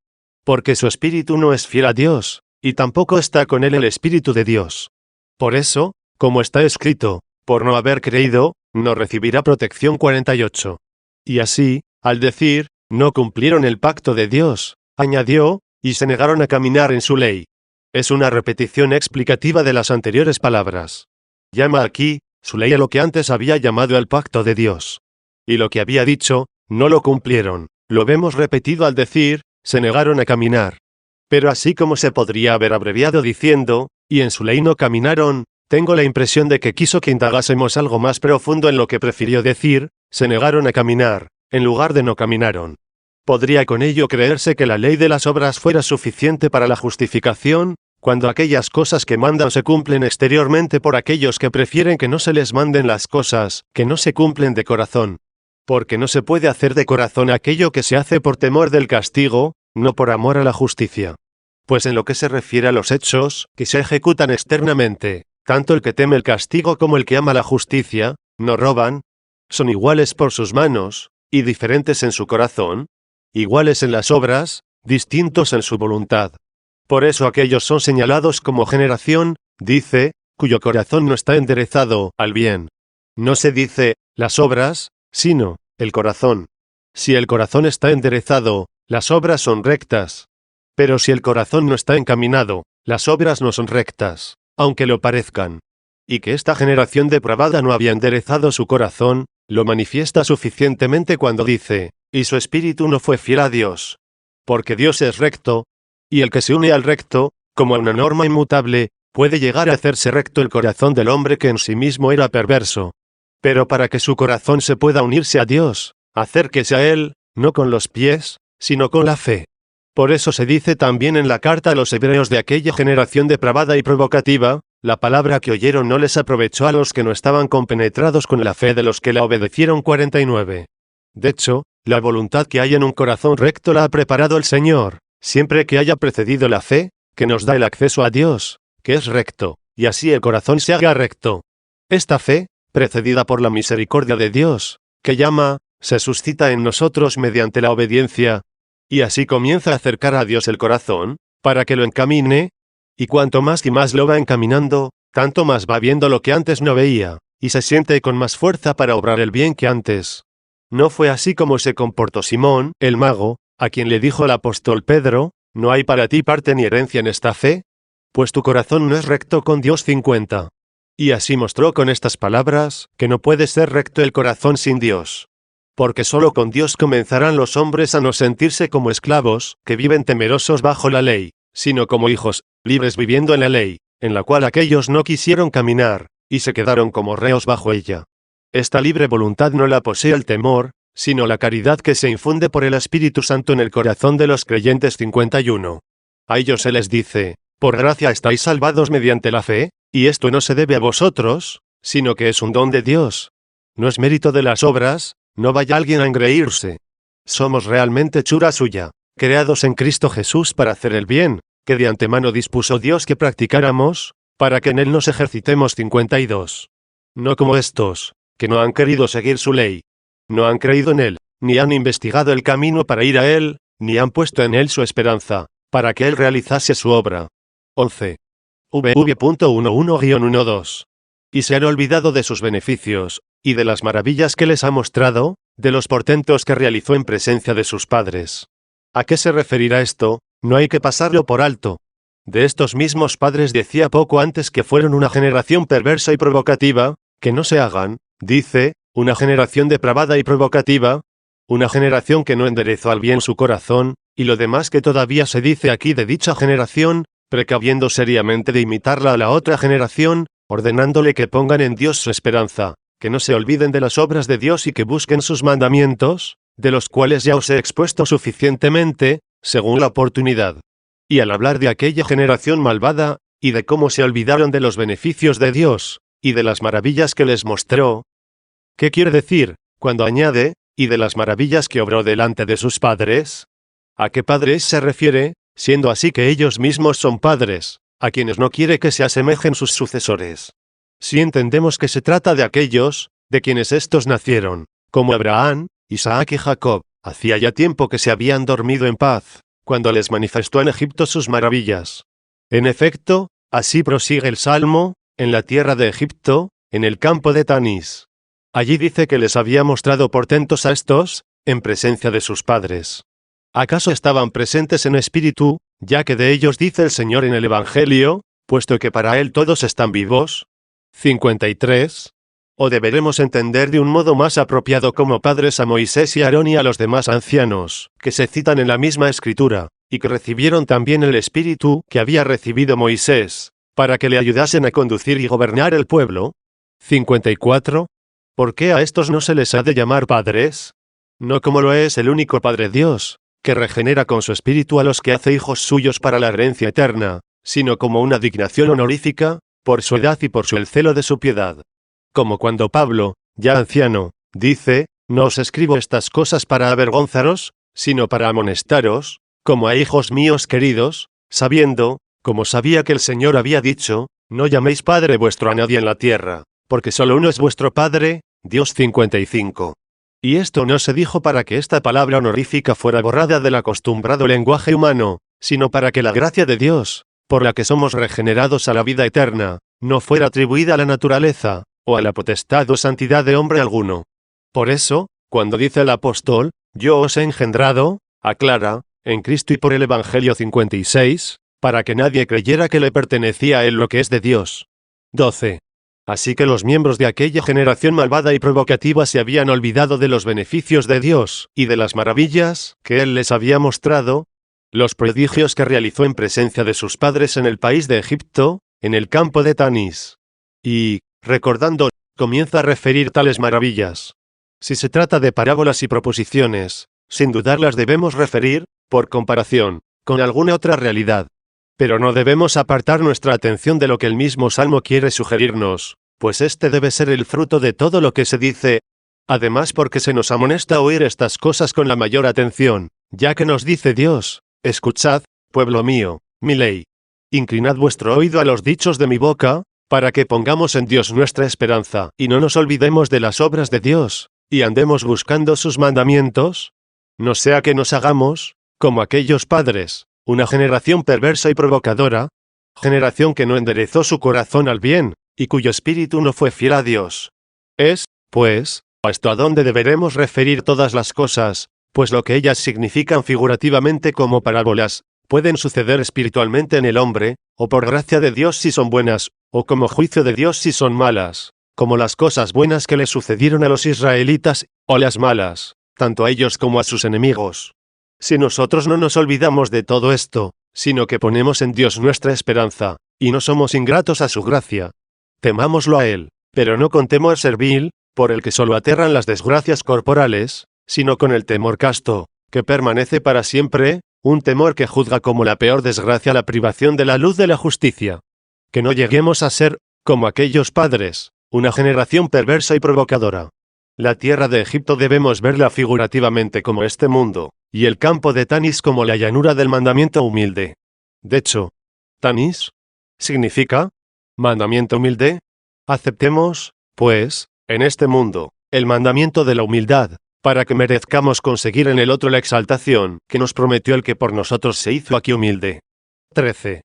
[SPEAKER 1] Porque su espíritu no es fiel a Dios, y tampoco está con él el espíritu de Dios. Por eso, como está escrito, por no haber creído, no recibirá protección. 48. Y así, al decir, no cumplieron el pacto de Dios, añadió, y se negaron a caminar en su ley. Es una repetición explicativa de las anteriores palabras. Llama aquí, su ley a lo que antes había llamado el pacto de Dios. Y lo que había dicho, no lo cumplieron, lo vemos repetido al decir, se negaron a caminar. Pero así como se podría haber abreviado diciendo, y en su ley no caminaron, tengo la impresión de que quiso que indagásemos algo más profundo en lo que prefirió decir, se negaron a caminar, en lugar de no caminaron. ¿Podría con ello creerse que la ley de las obras fuera suficiente para la justificación, cuando aquellas cosas que mandan se cumplen exteriormente por aquellos que prefieren que no se les manden las cosas, que no se cumplen de corazón? Porque no se puede hacer de corazón aquello que se hace por temor del castigo, no por amor a la justicia. Pues en lo que se refiere a los hechos, que se ejecutan externamente, tanto el que teme el castigo como el que ama la justicia, no roban, son iguales por sus manos, y diferentes en su corazón, iguales en las obras, distintos en su voluntad. Por eso aquellos son señalados como generación, dice, cuyo corazón no está enderezado al bien. No se dice, las obras, sino, el corazón. Si el corazón está enderezado, las obras son rectas. Pero si el corazón no está encaminado, las obras no son rectas, aunque lo parezcan. Y que esta generación depravada no había enderezado su corazón, lo manifiesta suficientemente cuando dice, y su espíritu no fue fiel a Dios. Porque Dios es recto, y el que se une al recto, como a una norma inmutable, puede llegar a hacerse recto el corazón del hombre que en sí mismo era perverso. Pero para que su corazón se pueda unirse a Dios, acérquese a Él, no con los pies, sino con la fe. Por eso se dice también en la carta a los hebreos de aquella generación depravada y provocativa, la palabra que oyeron no les aprovechó a los que no estaban compenetrados con la fe de los que la obedecieron. 49. De hecho, la voluntad que hay en un corazón recto la ha preparado el Señor, siempre que haya precedido la fe, que nos da el acceso a Dios, que es recto, y así el corazón se haga recto. Esta fe, precedida por la misericordia de Dios, que llama, se suscita en nosotros mediante la obediencia, y así comienza a acercar a Dios el corazón, para que lo encamine, y cuanto más y más lo va encaminando, tanto más va viendo lo que antes no veía, y se siente con más fuerza para obrar el bien que antes. No fue así como se comportó Simón, el mago, a quien le dijo el apóstol Pedro, ¿no hay para ti parte ni herencia en esta fe? Pues tu corazón no es recto con Dios. 50. Y así mostró con estas palabras, que no puede ser recto el corazón sin Dios. Porque solo con Dios comenzarán los hombres a no sentirse como esclavos, que viven temerosos bajo la ley, sino como hijos, libres viviendo en la ley, en la cual aquellos no quisieron caminar, y se quedaron como reos bajo ella. Esta libre voluntad no la posee el temor, sino la caridad que se infunde por el Espíritu Santo en el corazón de los creyentes. 51. A ellos se les dice, por gracia estáis salvados mediante la fe, y esto no se debe a vosotros, sino que es un don de Dios. No es mérito de las obras, no vaya alguien a engreírse. Somos realmente hechura suya, creados en Cristo Jesús para hacer el bien, que de antemano dispuso Dios que practicáramos, para que en él nos ejercitemos. 52. No como estos, que no han querido seguir su ley. No han creído en él, ni han investigado el camino para ir a él, ni han puesto en él su esperanza, para que él realizase su obra. 11. VV.11-12. Y se han olvidado de sus beneficios, y de las maravillas que les ha mostrado, de los portentos que realizó en presencia de sus padres. ¿A qué se referirá esto? No hay que pasarlo por alto. De estos mismos padres decía poco antes que fueron una generación perversa y provocativa, que no se hagan, dice, una generación depravada y provocativa, una generación que no enderezó al bien su corazón, y lo demás que todavía se dice aquí de dicha generación, precaviendo seriamente de imitarla a la otra generación, ordenándole que pongan en Dios su esperanza, que no se olviden de las obras de Dios y que busquen sus mandamientos, de los cuales ya os he expuesto suficientemente, según la oportunidad. Y al hablar de aquella generación malvada, y de cómo se olvidaron de los beneficios de Dios, y de las maravillas que les mostró, ¿qué quiere decir, cuando añade, y de las maravillas que obró delante de sus padres? ¿A qué padres se refiere, siendo así que ellos mismos son padres, a quienes no quiere que se asemejen sus sucesores? Si entendemos que se trata de aquellos, de quienes éstos nacieron, como Abraham, Isaac y Jacob, hacía ya tiempo que se habían dormido en paz, cuando les manifestó en Egipto sus maravillas. En efecto, así prosigue el Salmo, en la tierra de Egipto, en el campo de Tanís. Allí dice que les había mostrado portentos a estos, en presencia de sus padres. ¿Acaso estaban presentes en espíritu, ya que de ellos dice el Señor en el Evangelio, puesto que para él todos están vivos? 53. ¿O deberemos entender de un modo más apropiado como padres a Moisés y a Aarón y a los demás ancianos, que se citan en la misma Escritura, y que recibieron también el Espíritu que había recibido Moisés, para que le ayudasen a conducir y gobernar el pueblo? 54. ¿Por qué a estos no se les ha de llamar padres? No como lo es el único Padre Dios, que regenera con su Espíritu a los que hace hijos suyos para la herencia eterna, sino como una dignación honorífica, por su edad y por el celo de su piedad. Como cuando Pablo, ya anciano, dice, no os escribo estas cosas para avergonzaros, sino para amonestaros, como a hijos míos queridos, sabiendo, como sabía que el Señor había dicho, no llaméis Padre vuestro a nadie en la tierra, porque solo uno es vuestro Padre, Dios 55. Y esto no se dijo para que esta palabra honorífica fuera borrada del acostumbrado lenguaje humano, sino para que la gracia de Dios, por la que somos regenerados a la vida eterna, no fuera atribuida a la naturaleza, o a la potestad o santidad de hombre alguno. Por eso, cuando dice el apóstol, yo os he engendrado, aclara, en Cristo y por el Evangelio 56, para que nadie creyera que le pertenecía a él lo que es de Dios. 12. Así que los miembros de aquella generación malvada y provocativa se habían olvidado de los beneficios de Dios, y de las maravillas que Él les había mostrado, los prodigios que realizó en presencia de sus padres en el país de Egipto, en el campo de Tanis. Y, recordando, comienza a referir tales maravillas. Si se trata de parábolas y proposiciones, sin dudar las debemos referir, por comparación, con alguna otra realidad. Pero no debemos apartar nuestra atención de lo que el mismo Salmo quiere sugerirnos, pues este debe ser el fruto de todo lo que se dice. Además, porque se nos amonesta oír estas cosas con la mayor atención, ya que nos dice Dios, escuchad, pueblo mío, mi ley. Inclinad vuestro oído a los dichos de mi boca, para que pongamos en Dios nuestra esperanza, y no nos olvidemos de las obras de Dios, y andemos buscando sus mandamientos. No sea que nos hagamos, como aquellos padres, una generación perversa y provocadora, generación que no enderezó su corazón al bien, y cuyo espíritu no fue fiel a Dios. Es, pues, a esto a donde deberemos referir todas las cosas, pues lo que ellas significan figurativamente como parábolas, pueden suceder espiritualmente en el hombre, o por gracia de Dios si son buenas, o como juicio de Dios si son malas, como las cosas buenas que le sucedieron a los israelitas, o las malas, tanto a ellos como a sus enemigos. Si nosotros no nos olvidamos de todo esto, sino que ponemos en Dios nuestra esperanza, y no somos ingratos a su gracia, temámoslo a Él, pero no con temor servil, por el que solo aterran las desgracias corporales, sino con el temor casto, que permanece para siempre, un temor que juzga como la peor desgracia la privación de la luz de la justicia. Que no lleguemos a ser, como aquellos padres, una generación perversa y provocadora. La tierra de Egipto debemos verla figurativamente como este mundo, y el campo de Tanis como la llanura del mandamiento humilde. De hecho, Tanis significa mandamiento humilde. Aceptemos, pues, en este mundo, el mandamiento de la humildad, para que merezcamos conseguir en el otro la exaltación que nos prometió el que por nosotros se hizo aquí humilde. 13.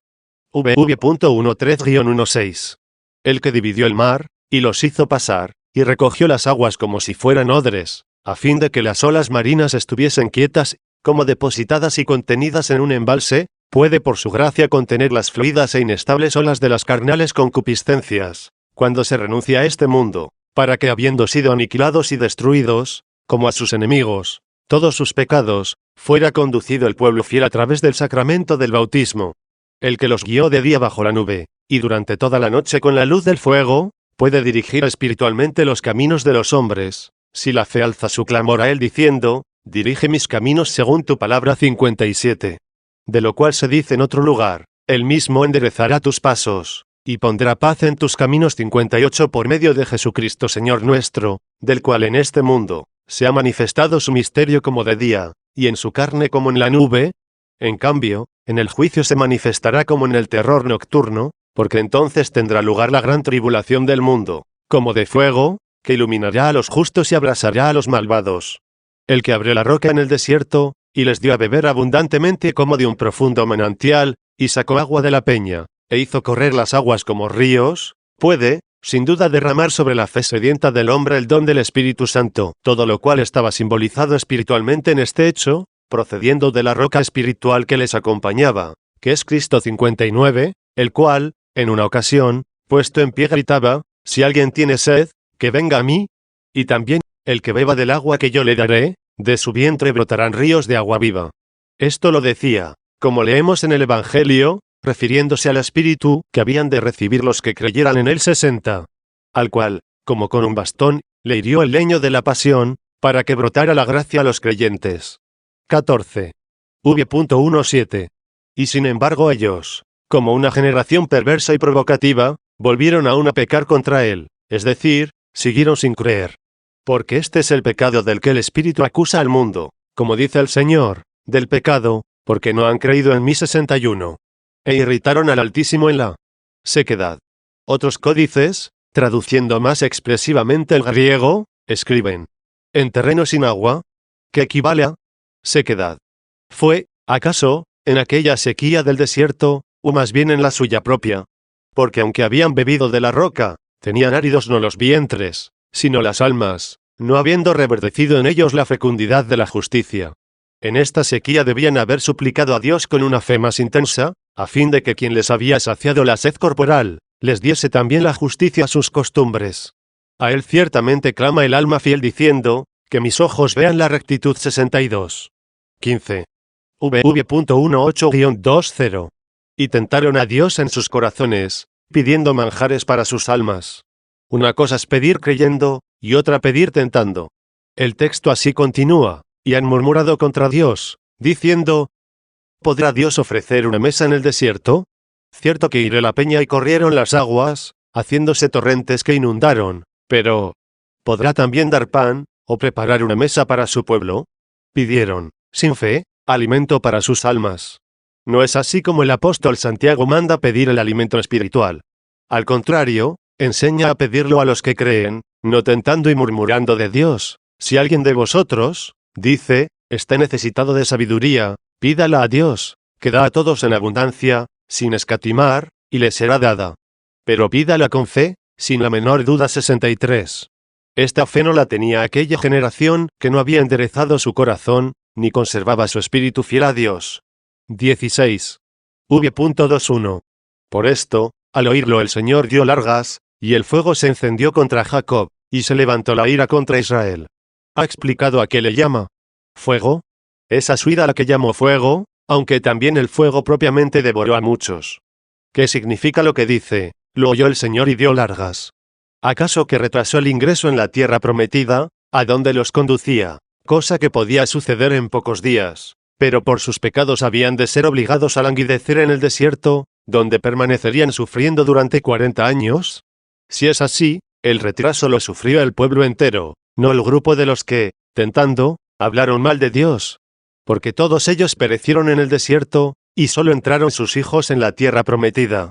[SPEAKER 1] V.13-16. El que dividió el mar, y los hizo pasar, y recogió las aguas como si fueran odres, a fin de que las olas marinas estuviesen quietas, como depositadas y contenidas en un embalse, puede por su gracia contener las fluidas e inestables olas de las carnales concupiscencias, cuando se renuncia a este mundo, para que habiendo sido aniquilados y destruidos, como a sus enemigos, todos sus pecados, fuera conducido el pueblo fiel a través del sacramento del bautismo. El que los guió de día bajo la nube, y durante toda la noche con la luz del fuego, puede dirigir espiritualmente los caminos de los hombres, si la fe alza su clamor a él diciendo, dirige mis caminos según tu palabra 57. De lo cual se dice en otro lugar, él mismo enderezará tus pasos, y pondrá paz en tus caminos 58 por medio de Jesucristo Señor nuestro, del cual en este mundo, se ha manifestado su misterio como de día, y en su carne como en la nube. En cambio, en el juicio se manifestará como en el terror nocturno, porque entonces tendrá lugar la gran tribulación del mundo, como de fuego, que iluminará a los justos y abrasará a los malvados. El que abrió la roca en el desierto, y les dio a beber abundantemente como de un profundo manantial, y sacó agua de la peña, e hizo correr las aguas como ríos, puede, sin duda, derramar sobre la fe sedienta del hombre el don del Espíritu Santo, todo lo cual estaba simbolizado espiritualmente en este hecho, procediendo de la roca espiritual que les acompañaba, que es Cristo 59, el cual, en una ocasión, puesto en pie gritaba, si alguien tiene sed, que venga a mí, y también, el que beba del agua que yo le daré, de su vientre brotarán ríos de agua viva. Esto lo decía, como leemos en el Evangelio, refiriéndose al Espíritu que habían de recibir los que creyeran en él 60. Al cual, como con un bastón, le hirió el leño de la pasión, para que brotara la gracia a los creyentes. 14. V.17. Y sin embargo ellos, como una generación perversa y provocativa, volvieron aún a pecar contra él, es decir, siguieron sin creer. Porque este es el pecado del que el Espíritu acusa al mundo, como dice el Señor, del pecado, porque no han creído en mí 61. E irritaron al Altísimo en la sequedad. Otros códices, Traduciendo más expresivamente el griego, escriben: en terreno sin agua, que equivale a sequedad. Fue, acaso, en aquella sequía del desierto, o más bien en la suya propia. Porque aunque habían bebido de la roca, tenían áridos no los vientres, sino las almas, no habiendo reverdecido en ellos la fecundidad de la justicia. En esta sequía debían haber suplicado a Dios con una fe más intensa, a fin de que quien les había saciado la sed corporal, les diese también la justicia a sus costumbres. A él ciertamente clama el alma fiel diciendo, que mis ojos vean la rectitud. 62. 15. V.18-20. Y tentaron a Dios en sus corazones, pidiendo manjares para sus almas. Una cosa es pedir creyendo, y otra pedir tentando. El texto así continúa: y han murmurado contra Dios, diciendo: ¿podrá Dios ofrecer una mesa en el desierto? Cierto que hirió la peña y corrieron las aguas, haciéndose torrentes que inundaron, pero ¿podrá también dar pan, o preparar una mesa para su pueblo? Pidieron, sin fe, alimento para sus almas. No es así como el apóstol Santiago manda pedir el alimento espiritual. Al contrario, enseña a pedirlo a los que creen, no tentando y murmurando de Dios. Si alguien de vosotros, dice, está necesitado de sabiduría, pídala a Dios, que da a todos en abundancia, sin escatimar, y le será dada. Pero pídala con fe, sin la menor duda. 63. Esta fe no la tenía aquella generación que no había enderezado su corazón, ni conservaba su espíritu fiel a Dios. 16. V.21. Por esto, al oírlo el Señor dio largas, y el fuego se encendió contra Jacob, y se levantó la ira contra Israel. ¿Ha explicado a qué le llama fuego? Es a su ira la que llamó fuego, aunque también el fuego propiamente devoró a muchos. ¿Qué significa lo que dice? Lo oyó el Señor y dio largas. ¿Acaso que retrasó el ingreso en la tierra prometida, a donde los conducía, cosa que podía suceder en pocos días, pero por sus pecados habían de ser obligados a languidecer en el desierto, donde permanecerían sufriendo durante 40 años? Si es así, el retraso lo sufrió el pueblo entero, no el grupo de los que, tentando, hablaron mal de Dios. Porque todos ellos perecieron en el desierto, y solo entraron sus hijos en la tierra prometida.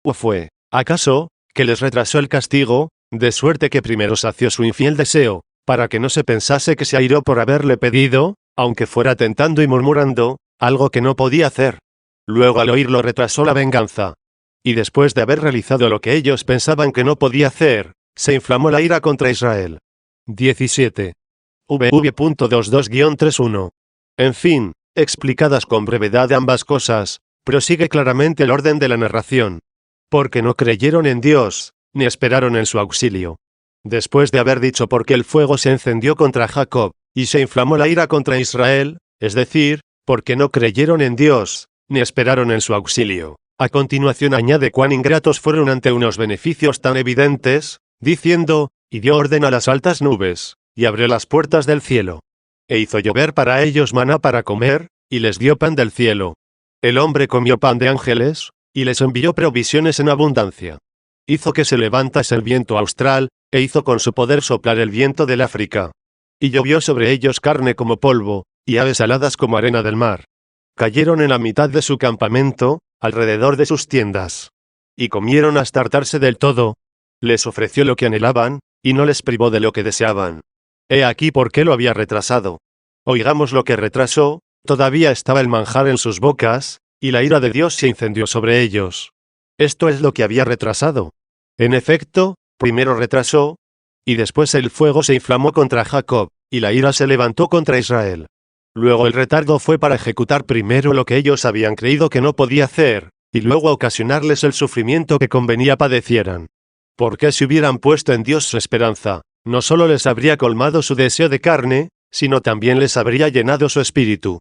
[SPEAKER 1] ¿O fue, acaso, que les retrasó el castigo, de suerte que primero sació su infiel deseo, para que no se pensase que se airó por haberle pedido, aunque fuera tentando y murmurando, algo que no podía hacer? Luego al oírlo retrasó la venganza. Y después de haber realizado lo que ellos pensaban que no podía hacer, se inflamó la ira contra Israel. 17. V.22-31. En fin, explicadas con brevedad ambas cosas, prosigue claramente el orden de la narración. Porque no creyeron en Dios, ni esperaron en su auxilio. Después de haber dicho por qué el fuego se encendió contra Jacob, y se inflamó la ira contra Israel, es decir, porque no creyeron en Dios, ni esperaron en su auxilio. A continuación añade cuán ingratos fueron ante unos beneficios tan evidentes, diciendo, y dio orden a las altas nubes, y abrió las puertas del cielo. E hizo llover para ellos maná para comer, y les dio pan del cielo. El hombre comió pan de ángeles, y les envió provisiones en abundancia. Hizo que se levantase el viento austral, e hizo con su poder soplar el viento del África. Y llovió sobre ellos carne como polvo, y aves aladas como arena del mar. Cayeron en la mitad de su campamento, alrededor de sus tiendas. Y comieron hasta hartarse del todo. Les ofreció lo que anhelaban, y no les privó de lo que deseaban. He aquí por qué lo había retrasado. Oigamos lo que retrasó: todavía estaba el manjar en sus bocas, y la ira de Dios se incendió sobre ellos. Esto es lo que había retrasado. En efecto, primero retrasó, y después el fuego se inflamó contra Jacob, y la ira se levantó contra Israel. Luego el retardo fue para ejecutar primero lo que ellos habían creído que no podía hacer, y luego ocasionarles el sufrimiento que convenía padecieran. Porque si hubieran puesto en Dios su esperanza, no solo les habría colmado su deseo de carne, sino también les habría llenado su espíritu.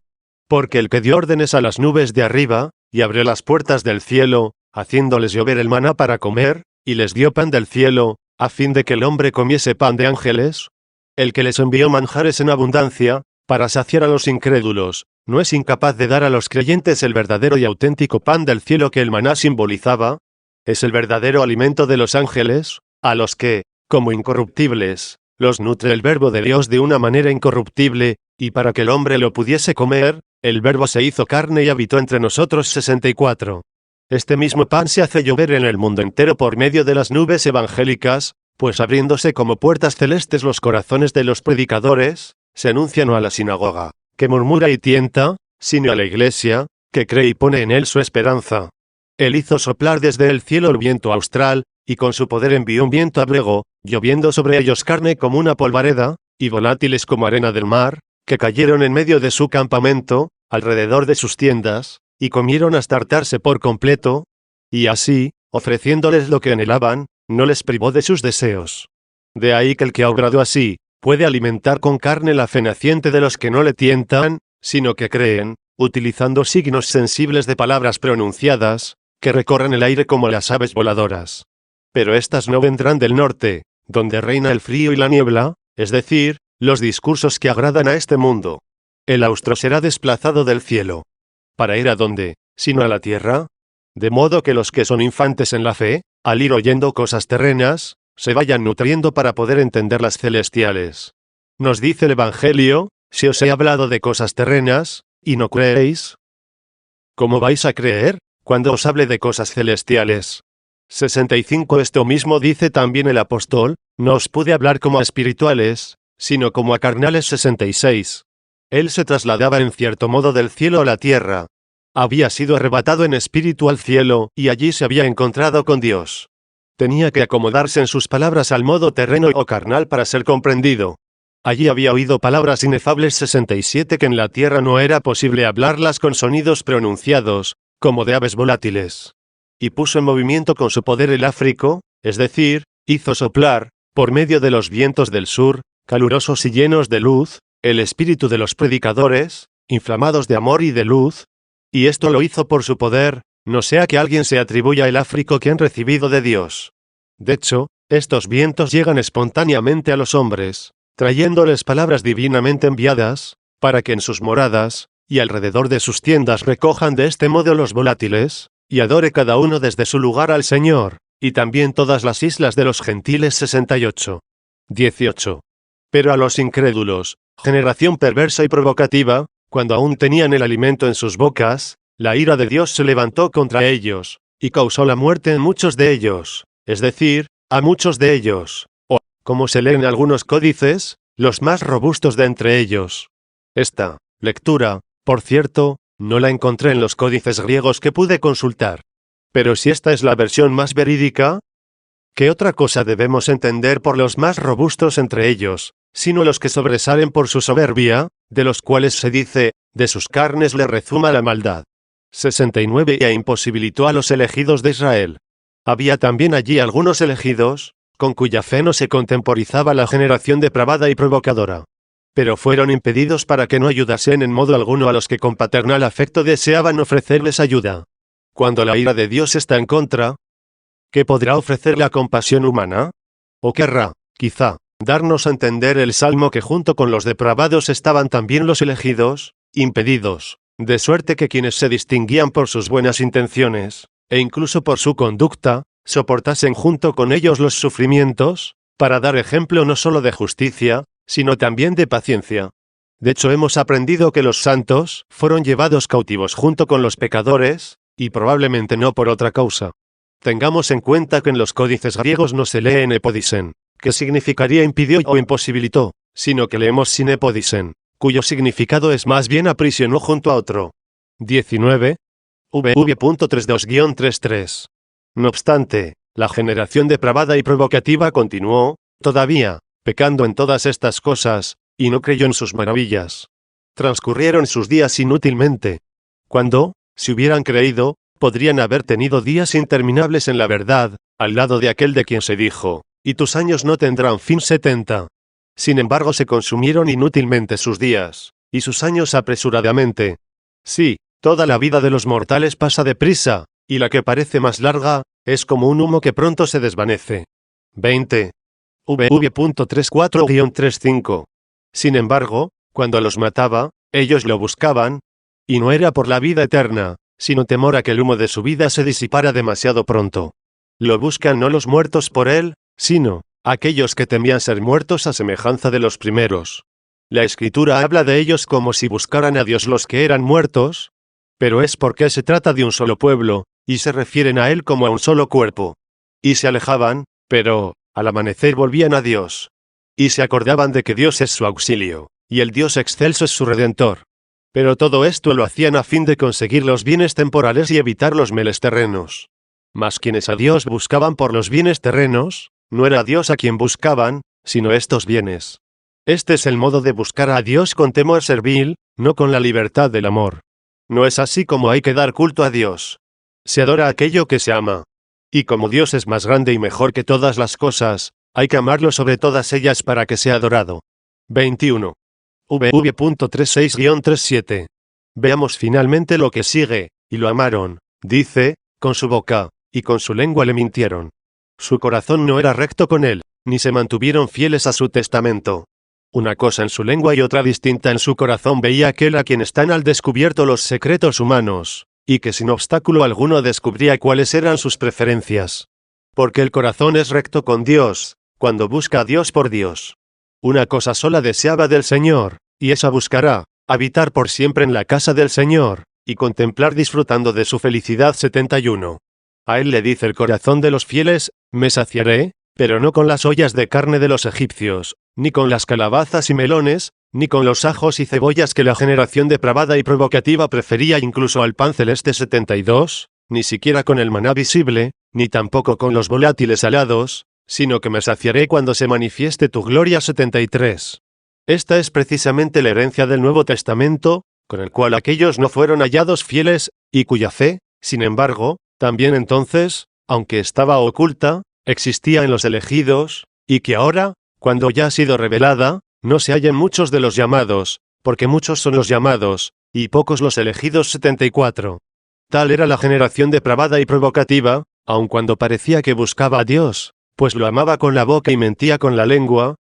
[SPEAKER 1] Porque el que dio órdenes a las nubes de arriba, y abrió las puertas del cielo, haciéndoles llover el maná para comer, y les dio pan del cielo, a fin de que el hombre comiese pan de ángeles, el que les envió manjares en abundancia, para saciar a los incrédulos, ¿no es incapaz de dar a los creyentes el verdadero y auténtico pan del cielo que el maná simbolizaba? Es el verdadero alimento de los ángeles, a los que, como incorruptibles, los nutre el Verbo de Dios de una manera incorruptible, y para que el hombre lo pudiese comer, el Verbo se hizo carne y habitó entre nosotros. 64. Este mismo pan se hace llover en el mundo entero por medio de las nubes evangélicas, pues abriéndose como puertas celestes los corazones de los predicadores, se anuncia no a la sinagoga, que murmura y tienta, sino a la iglesia, que cree y pone en él su esperanza. Él hizo soplar desde el cielo el viento austral, y con su poder envió un viento abrego, lloviendo sobre ellos carne como una polvareda, y volátiles como arena del mar, que cayeron en medio de su campamento, alrededor de sus tiendas, y comieron hasta hartarse por completo, y así, ofreciéndoles lo que anhelaban, no les privó de sus deseos. De ahí que el que ha obrado así, puede alimentar con carne la fe naciente de los que no le tientan, sino que creen, utilizando signos sensibles de palabras pronunciadas, que recorren el aire como las aves voladoras. Pero éstas no vendrán del norte, donde reina el frío y la niebla, es decir, los discursos que agradan a este mundo. El austro será desplazado del cielo. ¿Para ir a dónde, sino a la tierra? De modo que los que son infantes en la fe, al ir oyendo cosas terrenas, se vayan nutriendo para poder entender las celestiales. Nos dice el Evangelio, si os he hablado de cosas terrenas, y no creéis, ¿cómo vais a creer, cuando os hable de cosas celestiales? 65 Esto mismo dice también el apóstol, no os pude hablar como a espirituales, sino como a carnales. 66. Él se trasladaba en cierto modo del cielo a la tierra. Había sido arrebatado en espíritu al cielo, y allí se había encontrado con Dios. Tenía que acomodarse en sus palabras al modo terreno o carnal para ser comprendido. Allí había oído palabras inefables. 67 Que en la tierra no era posible hablarlas con sonidos pronunciados, como de aves volátiles. Y puso en movimiento con su poder el Áfrico, es decir, hizo soplar, por medio de los vientos del sur, calurosos y llenos de luz, el espíritu de los predicadores, inflamados de amor y de luz, y esto lo hizo por su poder, no sea que alguien se atribuya el Áfrico que han recibido de Dios. De hecho, estos vientos llegan espontáneamente a los hombres, trayéndoles palabras divinamente enviadas, para que en sus moradas, y alrededor de sus tiendas recojan de este modo los volátiles, y adore cada uno desde su lugar al Señor, y también todas las islas de los gentiles. 68. 18. Pero a los incrédulos, generación perversa y provocativa, cuando aún tenían el alimento en sus bocas, la ira de Dios se levantó contra ellos, y causó la muerte en muchos de ellos, es decir, a muchos de ellos, o, como se lee en algunos códices, los más robustos de entre ellos. Esta lectura, por cierto, no la encontré en los códices griegos que pude consultar. Pero si esta es la versión más verídica, ¿qué otra cosa debemos entender por los más robustos entre ellos, sino los que sobresalen por su soberbia, de los cuales se dice, de sus carnes le rezuma la maldad? 69 E imposibilitó a los elegidos de Israel. Había también allí algunos elegidos, con cuya fe no se contemporizaba la generación depravada y provocadora. Pero fueron impedidos para que no ayudasen en modo alguno a los que con paternal afecto deseaban ofrecerles ayuda. Cuando la ira de Dios está en contra, ¿qué podrá ofrecer la compasión humana? ¿O querrá, quizá, darnos a entender el Salmo que junto con los depravados estaban también los elegidos, impedidos, de suerte que quienes se distinguían por sus buenas intenciones, e incluso por su conducta, soportasen junto con ellos los sufrimientos, para dar ejemplo no solo de justicia, sino también de paciencia. De hecho, hemos aprendido que los santos fueron llevados cautivos junto con los pecadores, y probablemente no por otra causa. Tengamos en cuenta que en los códices griegos no se lee nepodisen, que significaría impidió o imposibilitó, sino que leemos sinepodisen, cuyo significado es más bien aprisionó junto a otro. 19. VV.32-33. No obstante, la generación depravada y provocativa continuó, todavía, pecando en todas estas cosas, y no creyó en sus maravillas. Transcurrieron sus días inútilmente. Cuando, si hubieran creído, podrían haber tenido días interminables en la verdad, al lado de aquel de quien se dijo, y tus años no tendrán fin. 70. Sin embargo se consumieron inútilmente sus días, y sus años apresuradamente. Sí, toda la vida de los mortales pasa deprisa, y la que parece más larga, es como un humo que pronto se desvanece. 20. VV.34-35. Sin embargo, cuando los mataba, ellos lo buscaban, y no era por la vida eterna, sino temor a que el humo de su vida se disipara demasiado pronto. Lo buscan no los muertos por él, sino aquellos que temían ser muertos a semejanza de los primeros. La Escritura habla de ellos como si buscaran a Dios los que eran muertos, pero es porque se trata de un solo pueblo, y se refieren a él como a un solo cuerpo. Y se alejaban, pero, al amanecer volvían a Dios. Y se acordaban de que Dios es su auxilio, y el Dios excelso es su redentor. Pero todo esto lo hacían a fin de conseguir los bienes temporales y evitar los males terrenos. Mas quienes a Dios buscaban por los bienes terrenos, no era a Dios a quien buscaban, sino estos bienes. Este es el modo de buscar a Dios con temor servil, no con la libertad del amor. No es así como hay que dar culto a Dios. Se adora aquello que se ama. Y como Dios es más grande y mejor que todas las cosas, hay que amarlo sobre todas ellas para que sea adorado. 21. VV.36-37. Veamos finalmente lo que sigue, y lo amaron, dice, con su boca, y con su lengua le mintieron. Su corazón no era recto con él, ni se mantuvieron fieles a su testamento. Una cosa en su lengua y otra distinta en su corazón veía aquel a quien están al descubierto los secretos humanos, y que sin obstáculo alguno descubría cuáles eran sus preferencias. Porque el corazón es recto con Dios, cuando busca a Dios por Dios. Una cosa sola deseaba del Señor, y esa buscará, habitar por siempre en la casa del Señor, y contemplar disfrutando de su felicidad. 71. A él le dice el corazón de los fieles, me saciaré, pero no con las ollas de carne de los egipcios, ni con las calabazas y melones, ni con los ajos y cebollas que la generación depravada y provocativa prefería incluso al pan celeste. 72, ni siquiera con el maná visible, ni tampoco con los volátiles salados, sino que me saciaré cuando se manifieste tu gloria. 73. Esta es precisamente la herencia del Nuevo Testamento, con el cual aquellos no fueron hallados fieles, y cuya fe, sin embargo, también entonces, aunque estaba oculta, existía en los elegidos, y que ahora, cuando ya ha sido revelada, no se hallan muchos de los llamados, porque muchos son los llamados, y pocos los elegidos. 74. Tal era la generación depravada y provocativa, aun cuando parecía que buscaba a Dios, pues lo amaba con la boca y mentía con la lengua.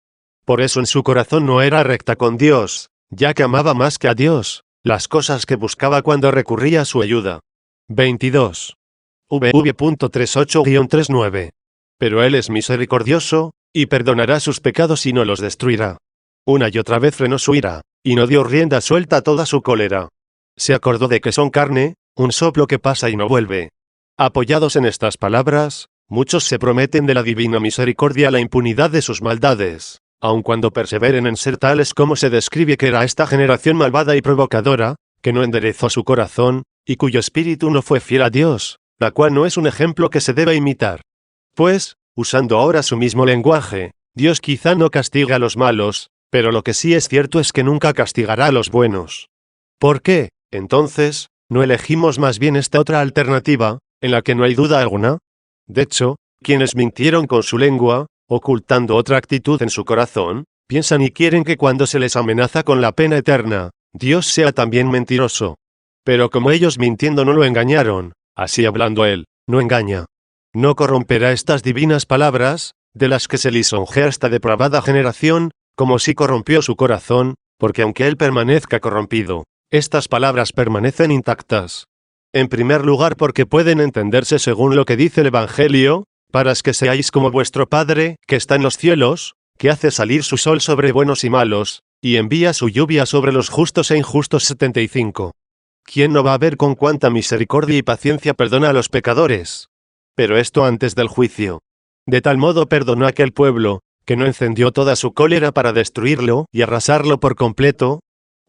[SPEAKER 1] Por eso en su corazón no era recta con Dios, ya que amaba más que a Dios, las cosas que buscaba cuando recurría a su ayuda. 22. VV.38-39. Pero Él es misericordioso, y perdonará sus pecados y no los destruirá. Una y otra vez frenó su ira, y no dio rienda suelta a toda su cólera. Se acordó de que son carne, un soplo que pasa y no vuelve. Apoyados en estas palabras, muchos se prometen de la divina misericordia la impunidad de sus maldades, aun cuando perseveren en ser tales como se describe que era esta generación malvada y provocadora, que no enderezó su corazón, y cuyo espíritu no fue fiel a Dios, la cual no es un ejemplo que se deba imitar. Pues, usando ahora su mismo lenguaje, Dios quizá no castiga a los malos, pero lo que sí es cierto es que nunca castigará a los buenos. ¿Por qué, entonces, no elegimos más bien esta otra alternativa, en la que no hay duda alguna? De hecho, quienes mintieron con su lengua, ocultando otra actitud en su corazón, piensan y quieren que cuando se les amenaza con la pena eterna, Dios sea también mentiroso. Pero como ellos mintiendo no lo engañaron, así hablando Él, no engaña. No corromperá estas divinas palabras, de las que se lisonjea esta depravada generación, como si corrompió su corazón, porque aunque Él permanezca corrompido, estas palabras permanecen intactas. En primer lugar porque pueden entenderse según lo que dice el Evangelio, para que seáis como vuestro Padre, que está en los cielos, que hace salir su sol sobre buenos y malos, y envía su lluvia sobre los justos e injustos. 75. ¿Quién no va a ver con cuánta misericordia y paciencia perdona a los pecadores? Pero esto antes del juicio. De tal modo perdonó a aquel pueblo, que no encendió toda su cólera para destruirlo y arrasarlo por completo,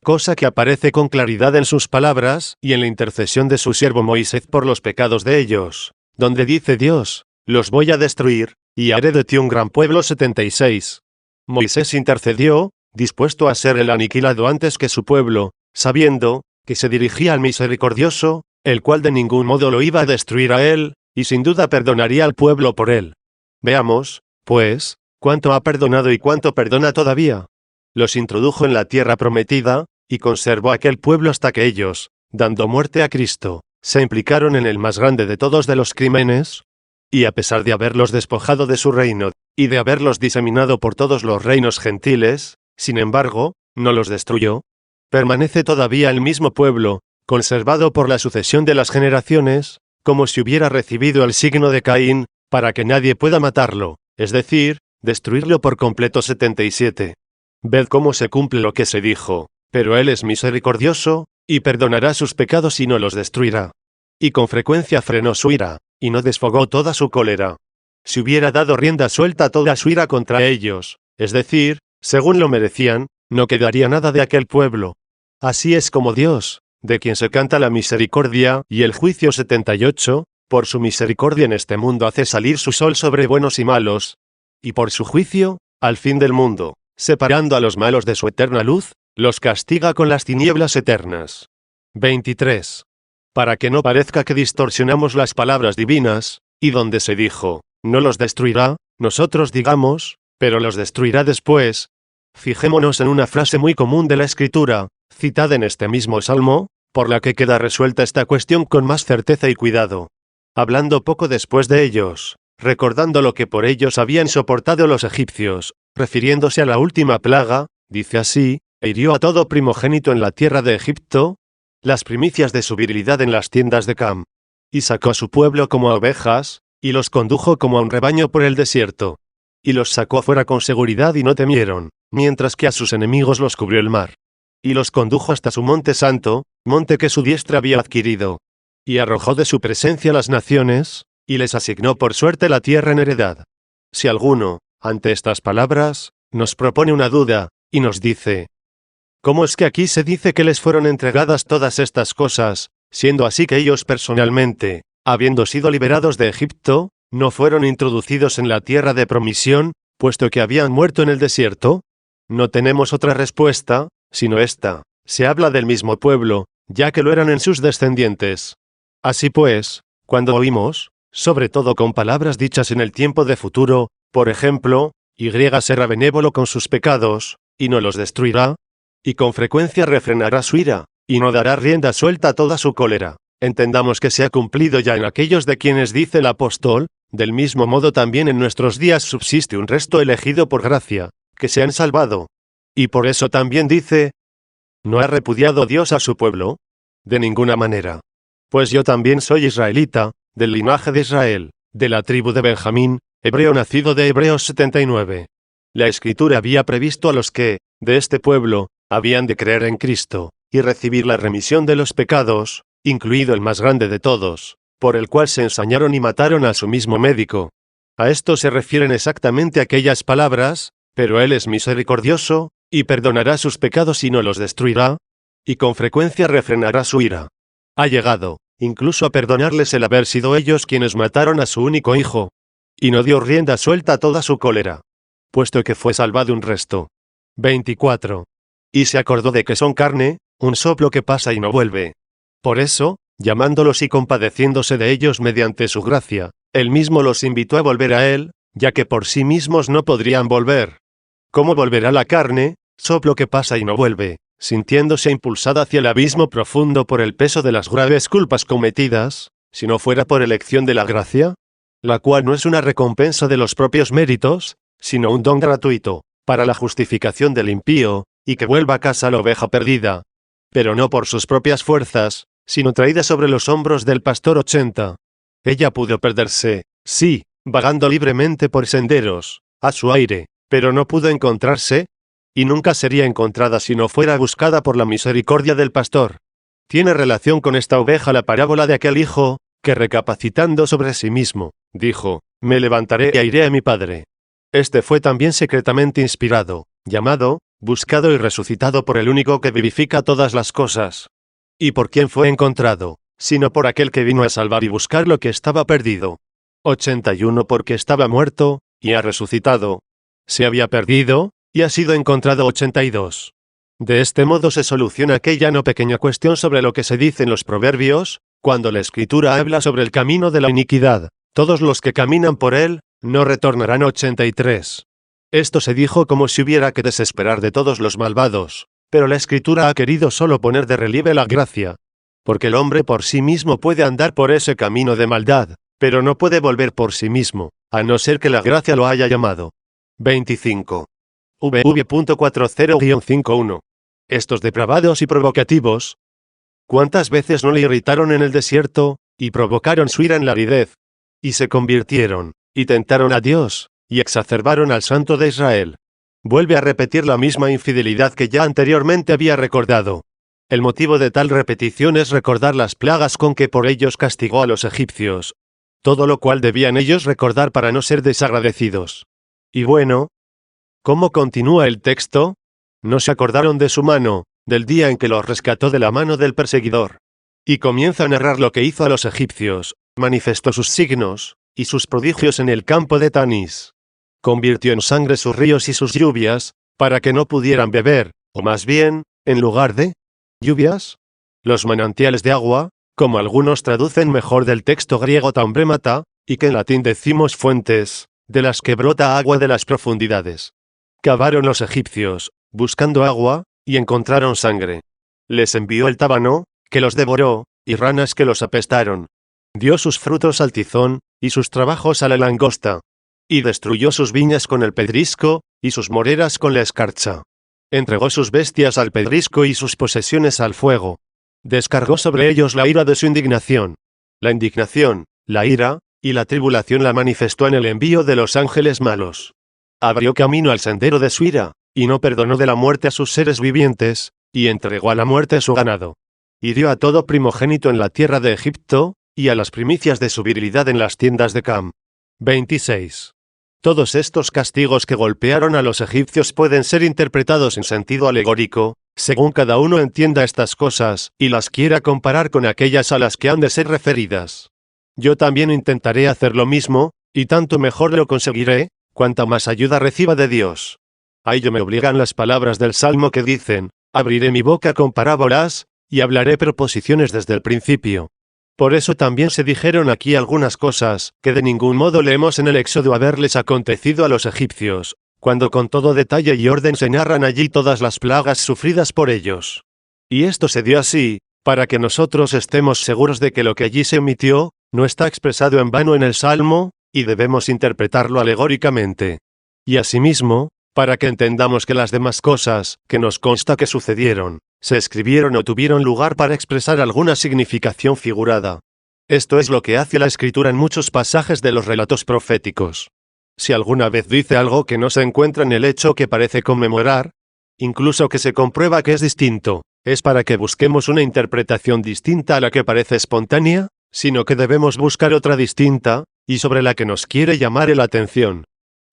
[SPEAKER 1] cosa que aparece con claridad en sus palabras y en la intercesión de su siervo Moisés por los pecados de ellos, donde dice Dios, los voy a destruir, y haré de ti un gran pueblo. 76. Moisés intercedió, dispuesto a ser el aniquilado antes que su pueblo, sabiendo que se dirigía al misericordioso, el cual de ningún modo lo iba a destruir a él, y sin duda perdonaría al pueblo por él. Veamos, pues, cuánto ha perdonado y cuánto perdona todavía. Los introdujo en la tierra prometida, y conservó aquel pueblo hasta que ellos, dando muerte a Cristo, se implicaron en el más grande de todos de los crímenes, y a pesar de haberlos despojado de su reino, y de haberlos diseminado por todos los reinos gentiles, sin embargo, no los destruyó. Permanece todavía el mismo pueblo, conservado por la sucesión de las generaciones, como si hubiera recibido el signo de Caín, para que nadie pueda matarlo, es decir, destruirlo por completo. 77. Ved cómo se cumple lo que se dijo, pero Él es misericordioso, y perdonará sus pecados y no los destruirá. y con frecuencia frenó su ira, y no desfogó toda su cólera. Si hubiera dado rienda suelta a toda su ira contra ellos, es decir, según lo merecían, no quedaría nada de aquel pueblo. Así es como Dios, de quien se canta la misericordia y el juicio 78, por su misericordia en este mundo hace salir su sol sobre buenos y malos, y por su juicio, al fin del mundo, separando a los malos de su eterna luz, los castiga con las tinieblas eternas. 23. Para que no parezca que distorsionamos las palabras divinas, y donde se dijo, no los destruirá, nosotros digamos, pero los destruirá después. Fijémonos en una frase muy común de la Escritura, citada en este mismo Salmo, por la que queda resuelta esta cuestión con más certeza y cuidado. Hablando poco después de ellos, recordando lo que por ellos habían soportado los egipcios, refiriéndose a la última plaga, dice así, e hirió a todo primogénito en la tierra de Egipto, las primicias de su virilidad en las tiendas de Cam. Y sacó a su pueblo como a ovejas, y los condujo como a un rebaño por el desierto. Y los sacó afuera con seguridad y no temieron, mientras que a sus enemigos los cubrió el mar. Y los condujo hasta su monte santo, monte que su diestra había adquirido. Y arrojó de su presencia las naciones, y les asignó por suerte la tierra en heredad. Si alguno, ante estas palabras, nos propone una duda, y nos dice, ¿cómo es que aquí se dice que les fueron entregadas todas estas cosas, siendo así que ellos personalmente, habiendo sido liberados de Egipto, no fueron introducidos en la tierra de promisión, puesto que habían muerto en el desierto? No tenemos otra respuesta, sino esta: se habla del mismo pueblo, ya que lo eran en sus descendientes. Así pues, cuando oímos, sobre todo con palabras dichas en el tiempo de futuro, por ejemplo, Y será benévolo con sus pecados, y no los destruirá, y con frecuencia refrenará su ira, y no dará rienda suelta a toda su cólera, entendamos que se ha cumplido ya en aquellos de quienes dice el apóstol, del mismo modo también en nuestros días subsiste un resto elegido por gracia, que se han salvado. Y por eso también dice, ¿no ha repudiado Dios a su pueblo? De ninguna manera. Pues yo también soy israelita, del linaje de Israel, de la tribu de Benjamín, hebreo nacido de Hebreos 79. La Escritura había previsto a los que, de este pueblo, habían de creer en Cristo, y recibir la remisión de los pecados, incluido el más grande de todos, por el cual se ensañaron y mataron a su mismo médico. A esto se refieren exactamente aquellas palabras, pero Él es misericordioso, y perdonará sus pecados y no los destruirá, y con frecuencia refrenará su ira. Ha llegado, incluso a perdonarles el haber sido ellos quienes mataron a su único hijo, y no dio rienda suelta a toda su cólera, puesto que fue salvado un resto. 24. Y se acordó de que son carne, un soplo que pasa y no vuelve. Por eso, llamándolos y compadeciéndose de ellos mediante su gracia, Él mismo los invitó a volver a Él, ya que por sí mismos no podrían volver. ¿Cómo volverá la carne, soplo que pasa y no vuelve, sintiéndose impulsada hacia el abismo profundo por el peso de las graves culpas cometidas, si no fuera por elección de la gracia? La cual no es una recompensa de los propios méritos, sino un don gratuito, para la justificación del impío, y que vuelva a casa la oveja perdida. Pero no por sus propias fuerzas, sino traída sobre los hombros del pastor 80. Ella pudo perderse, sí, vagando libremente por senderos, a su aire, pero no pudo encontrarse, y nunca sería encontrada si no fuera buscada por la misericordia del pastor. Tiene relación con esta oveja la parábola de aquel hijo, que recapacitando sobre sí mismo, dijo, me levantaré e iré a mi padre. Este fue también secretamente inspirado, llamado, buscado y resucitado por el único que vivifica todas las cosas. ¿Y por quién fue encontrado, sino por aquel que vino a salvar y buscar lo que estaba perdido? 81 porque estaba muerto, y ha resucitado. Se había perdido, y ha sido encontrado 82. De este modo se soluciona aquella no pequeña cuestión sobre lo que se dice en los proverbios, cuando la Escritura habla sobre el camino de la iniquidad, todos los que caminan por él, no retornarán. 83. Esto se dijo como si hubiera que desesperar de todos los malvados, pero la Escritura ha querido solo poner de relieve la gracia. Porque el hombre por sí mismo puede andar por ese camino de maldad, pero no puede volver por sí mismo, a no ser que la gracia lo haya llamado. 25. VV.40-51. Estos depravados y provocativos, ¿cuántas veces no le irritaron en el desierto, y provocaron su ira en la aridez? Y se convirtieron, y tentaron a Dios, y exacerbaron al Santo de Israel. Vuelve a repetir la misma infidelidad que ya anteriormente había recordado. El motivo de tal repetición es recordar las plagas con que por ellos castigó a los egipcios, todo lo cual debían ellos recordar para no ser desagradecidos. Y bueno, ¿cómo continúa el texto? No se acordaron de su mano, del día en que los rescató de la mano del perseguidor. Y comienza a narrar lo que hizo a los egipcios, manifestó sus signos, y sus prodigios en el campo de Tanis. Convirtió en sangre sus ríos y sus lluvias, para que no pudieran beber, o más bien, en lugar de lluvias, los manantiales de agua, como algunos traducen mejor del texto griego tambremata, y que en latín decimos fuentes, de las que brota agua de las profundidades. Cavaron los egipcios, buscando agua, y encontraron sangre. Les envió el tábano, que los devoró, y ranas que los apestaron. Dio sus frutos al tizón, y sus trabajos a la langosta. Y destruyó sus viñas con el pedrisco, y sus moreras con la escarcha. Entregó sus bestias al pedrisco y sus posesiones al fuego. Descargó sobre ellos la ira de su indignación. La indignación, la ira, y la tribulación la manifestó en el envío de los ángeles malos. Abrió camino al sendero de su ira, y no perdonó de la muerte a sus seres vivientes, y entregó a la muerte su ganado. Hirió a todo primogénito en la tierra de Egipto, y a las primicias de su virilidad en las tiendas de Cam. 26. Todos estos castigos que golpearon a los egipcios pueden ser interpretados en sentido alegórico, según cada uno entienda estas cosas, y las quiera comparar con aquellas a las que han de ser referidas. Yo también intentaré hacer lo mismo, y tanto mejor lo conseguiré, cuanta más ayuda reciba de Dios. A ello me obligan las palabras del Salmo que dicen, abriré mi boca con parábolas, y hablaré proposiciones desde el principio. Por eso también se dijeron aquí algunas cosas, que de ningún modo leemos en el Éxodo haberles acontecido a los egipcios, cuando con todo detalle y orden se narran allí todas las plagas sufridas por ellos. Y esto se dio así, para que nosotros estemos seguros de que lo que allí se omitió, no está expresado en vano en el Salmo, y debemos interpretarlo alegóricamente. Y asimismo, para que entendamos que las demás cosas, que nos consta que sucedieron, se escribieron o tuvieron lugar para expresar alguna significación figurada. Esto es lo que hace la Escritura en muchos pasajes de los relatos proféticos. Si alguna vez dice algo que no se encuentra en el hecho que parece conmemorar, incluso que se comprueba que es distinto, es para que busquemos una interpretación distinta a la que parece espontánea, sino que debemos buscar otra distinta, y sobre la que nos quiere llamar la atención.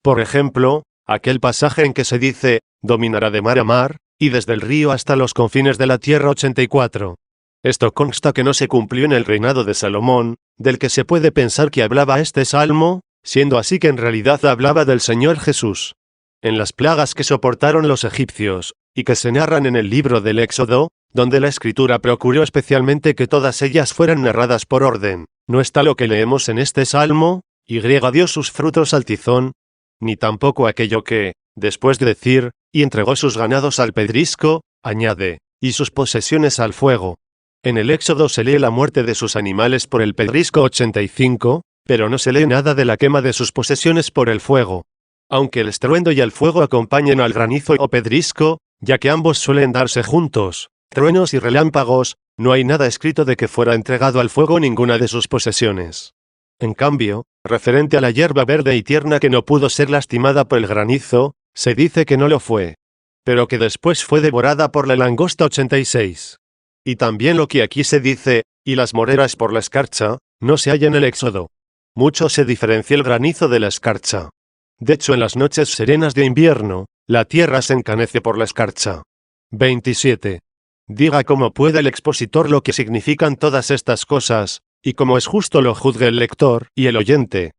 [SPEAKER 1] Por ejemplo, aquel pasaje en que se dice, dominará de mar a mar, y desde el río hasta los confines de la tierra 84. Esto consta que no se cumplió en el reinado de Salomón, del que se puede pensar que hablaba este salmo, siendo así que en realidad hablaba del Señor Jesús. En las plagas que soportaron los egipcios, y que se narran en el libro del Éxodo, donde la Escritura procuró especialmente que todas ellas fueran narradas por orden, no está lo que leemos en este salmo, y dio sus frutos al tizón, ni tampoco aquello que, después de decir, y entregó sus ganados al pedrisco, añade, y sus posesiones al fuego. En el Éxodo se lee la muerte de sus animales por el pedrisco 85, pero no se lee nada de la quema de sus posesiones por el fuego. Aunque el estruendo y el fuego acompañen al granizo o pedrisco, ya que ambos suelen darse juntos, truenos y relámpagos, no hay nada escrito de que fuera entregado al fuego ninguna de sus posesiones. En cambio, referente a la hierba verde y tierna que no pudo ser lastimada por el granizo, se dice que no lo fue, pero que después fue devorada por la langosta 86. Y también lo que aquí se dice, y las moreras por la escarcha, no se halla en el Éxodo. Mucho se diferencia el granizo de la escarcha. De hecho, en las noches serenas de invierno, la tierra se encanece por la escarcha. 27. Diga como pueda el expositor lo que significan todas estas cosas, y como es justo lo juzgue el lector y el oyente.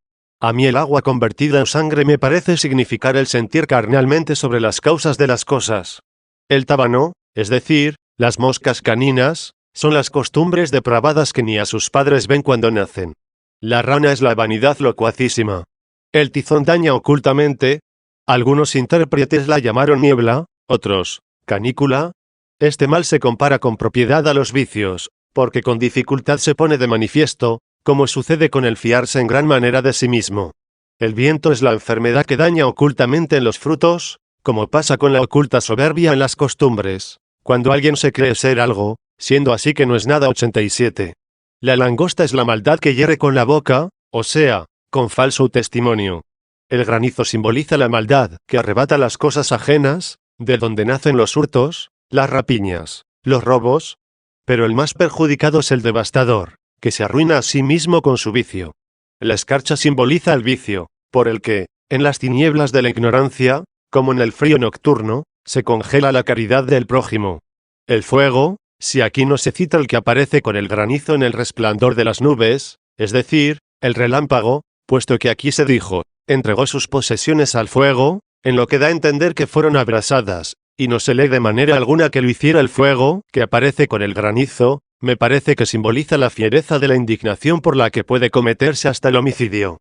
[SPEAKER 1] A mí el agua convertida en sangre me parece significar el sentir carnalmente sobre las causas de las cosas. El tábano, es decir, las moscas caninas, son las costumbres depravadas que ni a sus padres ven cuando nacen. La rana es la vanidad locuacísima. El tizón daña ocultamente. Algunos intérpretes la llamaron niebla, otros, canícula. Este mal se compara con propiedad a los vicios, porque con dificultad se pone de manifiesto, como sucede con el fiarse en gran manera de sí mismo. El viento es la enfermedad que daña ocultamente en los frutos, como pasa con la oculta soberbia en las costumbres, cuando alguien se cree ser algo, siendo así que no es nada. 87. La langosta es la maldad que hiere con la boca, o sea, con falso testimonio. El granizo simboliza la maldad que arrebata las cosas ajenas, de donde nacen los hurtos, las rapiñas, los robos. Pero el más perjudicado es el devastador, que se arruina a sí mismo con su vicio. La escarcha simboliza el vicio, por el que, en las tinieblas de la ignorancia, como en el frío nocturno, se congela la caridad del prójimo. El fuego, si aquí no se cita el que aparece con el granizo en el resplandor de las nubes, es decir, el relámpago, puesto que aquí se dijo, entregó sus posesiones al fuego, en lo que da a entender que fueron abrasadas, y no se lee de manera alguna que lo hiciera el fuego, que aparece con el granizo, me parece que simboliza la fiereza de la indignación por la que puede cometerse hasta el homicidio.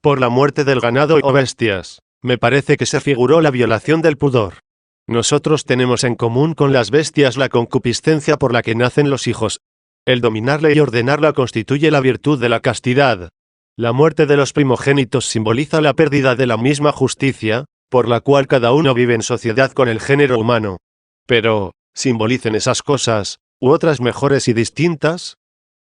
[SPEAKER 1] Por la muerte del ganado o bestias, me parece que se figuró la violación del pudor. Nosotros tenemos en común con las bestias la concupiscencia por la que nacen los hijos. El dominarla y ordenarla constituye la virtud de la castidad. La muerte de los primogénitos simboliza la pérdida de la misma justicia, por la cual cada uno vive en sociedad con el género humano. Pero, ¿simbolicen esas cosas, u otras mejores y distintas?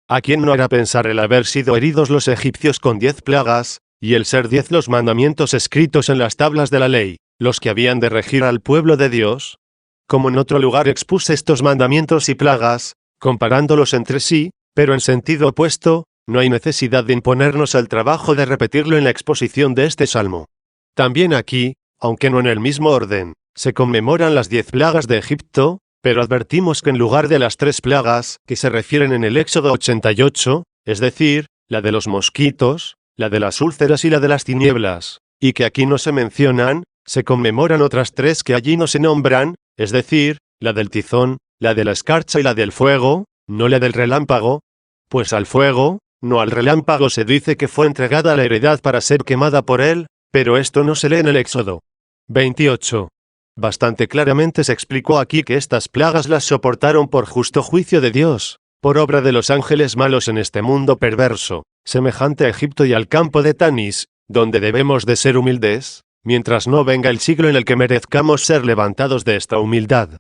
[SPEAKER 1] ¿A quién no hará pensar el haber sido heridos los egipcios con 10 plagas, y el ser 10 los mandamientos escritos en las tablas de la ley, los que habían de regir al pueblo de Dios? Como en otro lugar expuse estos mandamientos y plagas, comparándolos entre sí, pero en sentido opuesto, no hay necesidad de imponernos el trabajo de repetirlo en la exposición de este salmo. También aquí, aunque no en el mismo orden, se conmemoran las 10 plagas de Egipto, pero advertimos que en lugar de las 3 plagas que se refieren en el Éxodo 88, es decir, la de los mosquitos, la de las úlceras y la de las tinieblas, y que aquí no se mencionan, se conmemoran otras 3 que allí no se nombran, es decir, la del tizón, la de la escarcha y la del fuego, no la del relámpago, pues al fuego, no al relámpago se dice que fue entregada la heredad para ser quemada por él, pero esto no se lee en el Éxodo 28. Bastante claramente se explicó aquí que estas plagas las soportaron por justo juicio de Dios, por obra de los ángeles malos en este mundo perverso, semejante a Egipto y al campo de Tanis, donde debemos de ser humildes, mientras no venga el siglo en el que merezcamos ser levantados de esta humildad.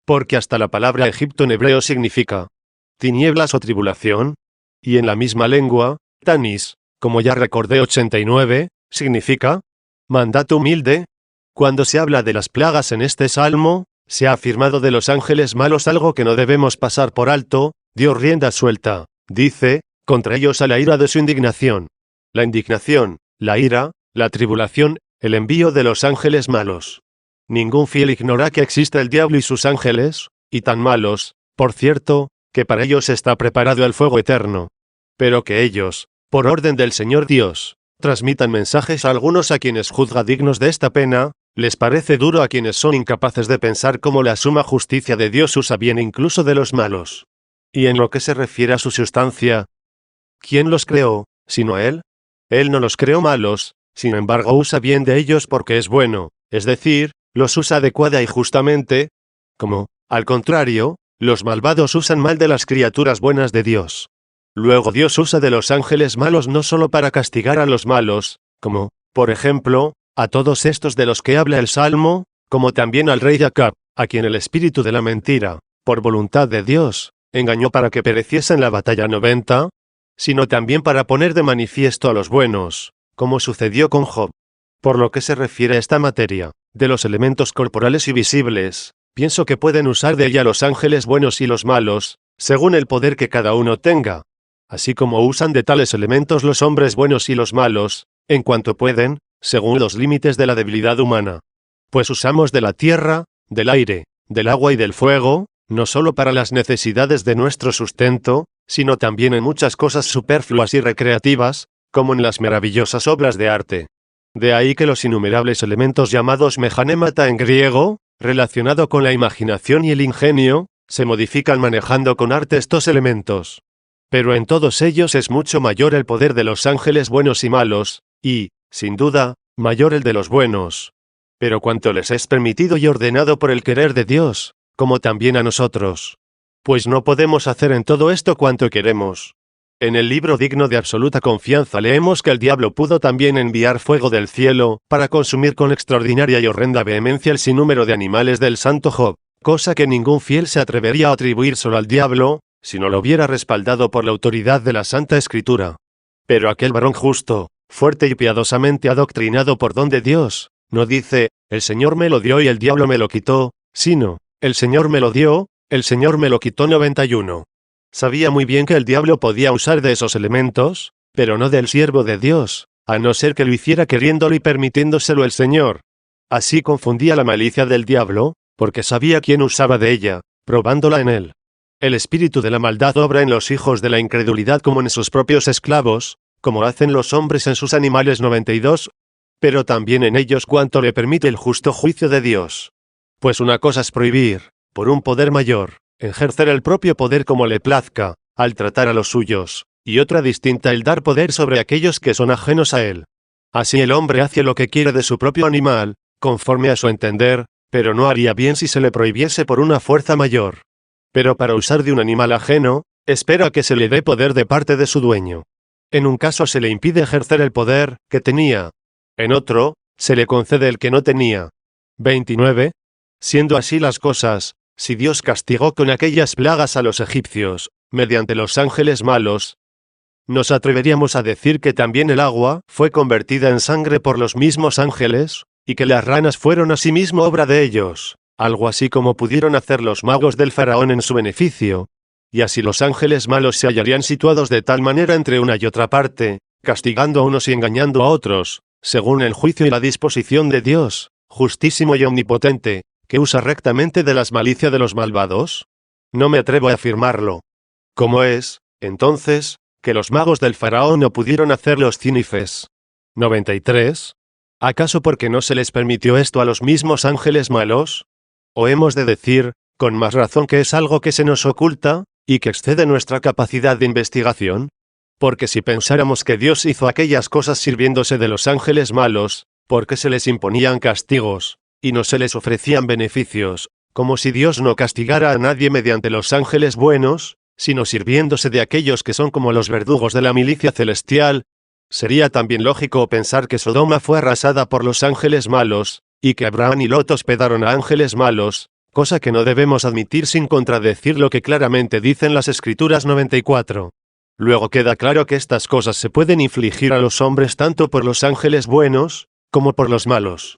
[SPEAKER 1] Porque hasta la palabra Egipto en hebreo significa tinieblas o tribulación, y en la misma lengua, Tanis, como ya recordé 89, significa mandato humilde. Cuando se habla de las plagas en este salmo, se ha afirmado de los ángeles malos algo que no debemos pasar por alto. Dios rienda suelta, dice, contra ellos a la ira de su indignación. La indignación, la ira, la tribulación, el envío de los ángeles malos. Ningún fiel ignora que existe el diablo y sus ángeles, y tan malos, por cierto, que para ellos está preparado el fuego eterno. Pero que ellos, por orden del Señor Dios, transmitan mensajes a algunos a quienes juzga dignos de esta pena, les parece duro a quienes son incapaces de pensar cómo la suma justicia de Dios usa bien incluso de los malos. Y en lo que se refiere a su sustancia, ¿quién los creó, sino Él? Él no los creó malos, sin embargo usa bien de ellos porque es bueno, es decir, los usa adecuada y justamente, como, al contrario, los malvados usan mal de las criaturas buenas de Dios. Luego Dios usa de los ángeles malos no solo para castigar a los malos, como, por ejemplo, a todos estos de los que habla el Salmo, como también al rey Acab, a quien el espíritu de la mentira, por voluntad de Dios, engañó para que pereciese en la batalla 90, sino también para poner de manifiesto a los buenos, como sucedió con Job. Por lo que se refiere a esta materia, de los elementos corporales y visibles, pienso que pueden usar de ella los ángeles buenos y los malos, según el poder que cada uno tenga. Así como usan de tales elementos los hombres buenos y los malos, en cuanto pueden, según los límites de la debilidad humana. Pues usamos de la tierra, del aire, del agua y del fuego, no solo para las necesidades de nuestro sustento, sino también en muchas cosas superfluas y recreativas, como en las maravillosas obras de arte. De ahí que los innumerables elementos llamados mechanemata en griego, relacionado con la imaginación y el ingenio, se modifican manejando con arte estos elementos. Pero en todos ellos es mucho mayor el poder de los ángeles buenos y malos, y, sin duda, mayor el de los buenos. Pero cuanto les es permitido y ordenado por el querer de Dios, como también a nosotros. Pues no podemos hacer en todo esto cuanto queremos. En el libro digno de absoluta confianza leemos que el diablo pudo también enviar fuego del cielo, para consumir con extraordinaria y horrenda vehemencia el sinnúmero de animales del santo Job, cosa que ningún fiel se atrevería a atribuir solo al diablo, si no lo hubiera respaldado por la autoridad de la Santa Escritura. Pero aquel varón justo, fuerte y piadosamente adoctrinado por don de Dios, no dice, el Señor me lo dio y el diablo me lo quitó, sino, el Señor me lo dio, El Señor me lo quitó. 91. Sabía muy bien que el diablo podía usar de esos elementos, pero no del siervo de Dios, a no ser que lo hiciera queriéndolo y permitiéndoselo el Señor. Así confundía la malicia del diablo, porque sabía quién usaba de ella, probándola en él. El espíritu de la maldad obra en los hijos de la incredulidad como en sus propios esclavos, como hacen los hombres en sus animales. 92. Pero también en ellos cuanto le permite el justo juicio de Dios. Pues una cosa es prohibir, por un poder mayor, ejercer el propio poder como le plazca, al tratar a los suyos, y otra distinta el dar poder sobre aquellos que son ajenos a él. Así el hombre hace lo que quiere de su propio animal, conforme a su entender, pero no haría bien si se le prohibiese por una fuerza mayor. Pero para usar de un animal ajeno, espera que se le dé poder de parte de su dueño. En un caso se le impide ejercer el poder que tenía. En otro, se le concede el que no tenía. 29. Siendo así las cosas, si Dios castigó con aquellas plagas a los egipcios, mediante los ángeles malos, ¿nos atreveríamos a decir que también el agua fue convertida en sangre por los mismos ángeles, y que las ranas fueron asimismo obra de ellos, algo así como pudieron hacer los magos del faraón en su beneficio? Y así los ángeles malos se hallarían situados de tal manera entre una y otra parte, castigando a unos y engañando a otros, según el juicio y la disposición de Dios, justísimo y omnipotente, que usa rectamente de las malicias de los malvados? No me atrevo a afirmarlo. ¿Cómo es, entonces, que los magos del faraón no pudieron hacer los cínifes? 93. ¿Acaso porque no se les permitió esto a los mismos ángeles malos? ¿O hemos de decir, con más razón, que es algo que se nos oculta, y que excede nuestra capacidad de investigación? Porque si pensáramos que Dios hizo aquellas cosas sirviéndose de los ángeles malos, porque se les imponían castigos, y no se les ofrecían beneficios, como si Dios no castigara a nadie mediante los ángeles buenos, sino sirviéndose de aquellos que son como los verdugos de la milicia celestial, sería también lógico pensar que Sodoma fue arrasada por los ángeles malos, y que Abraham y Lot hospedaron a ángeles malos, cosa que no debemos admitir sin contradecir lo que claramente dicen las Escrituras. 94. Luego queda claro que estas cosas se pueden infligir a los hombres tanto por los ángeles buenos, como por los malos.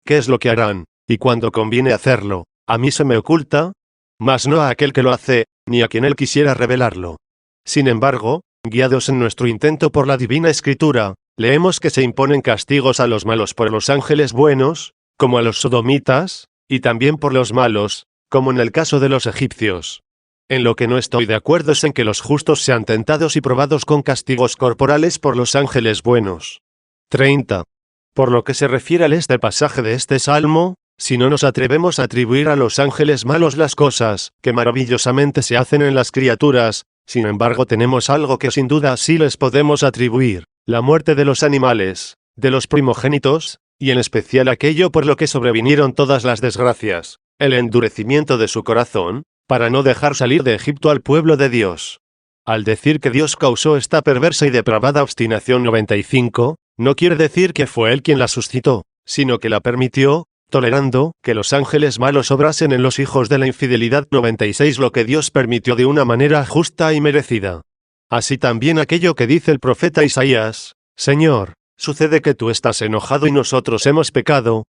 [SPEAKER 1] ¿Qué es lo que harán, y cuando conviene hacerlo, a mí se me oculta? Mas no a aquel que lo hace, ni a quien él quisiera revelarlo. Sin embargo, guiados en nuestro intento por la divina Escritura, leemos que se imponen castigos a los malos por los ángeles buenos, como a los sodomitas, y también por los malos, como en el caso de los egipcios. En lo que no estoy de acuerdo es en que los justos sean tentados y probados con castigos corporales por los ángeles buenos. 30. Por lo que se refiere a este pasaje de este salmo, si no nos atrevemos a atribuir a los ángeles malos las cosas que maravillosamente se hacen en las criaturas, sin embargo tenemos algo que sin duda sí les podemos atribuir: la muerte de los animales, de los primogénitos, y en especial aquello por lo que sobrevinieron todas las desgracias, el endurecimiento de su corazón, para no dejar salir de Egipto al pueblo de Dios. Al decir que Dios causó esta perversa y depravada obstinación 95, no quiere decir que fue Él quien la suscitó, sino que la permitió, tolerando que los ángeles malos obrasen en los hijos de la infidelidad. 96. Lo que Dios permitió de una manera justa y merecida. Así también aquello que dice el profeta Isaías: Señor, sucede que tú estás enojado y nosotros hemos pecado,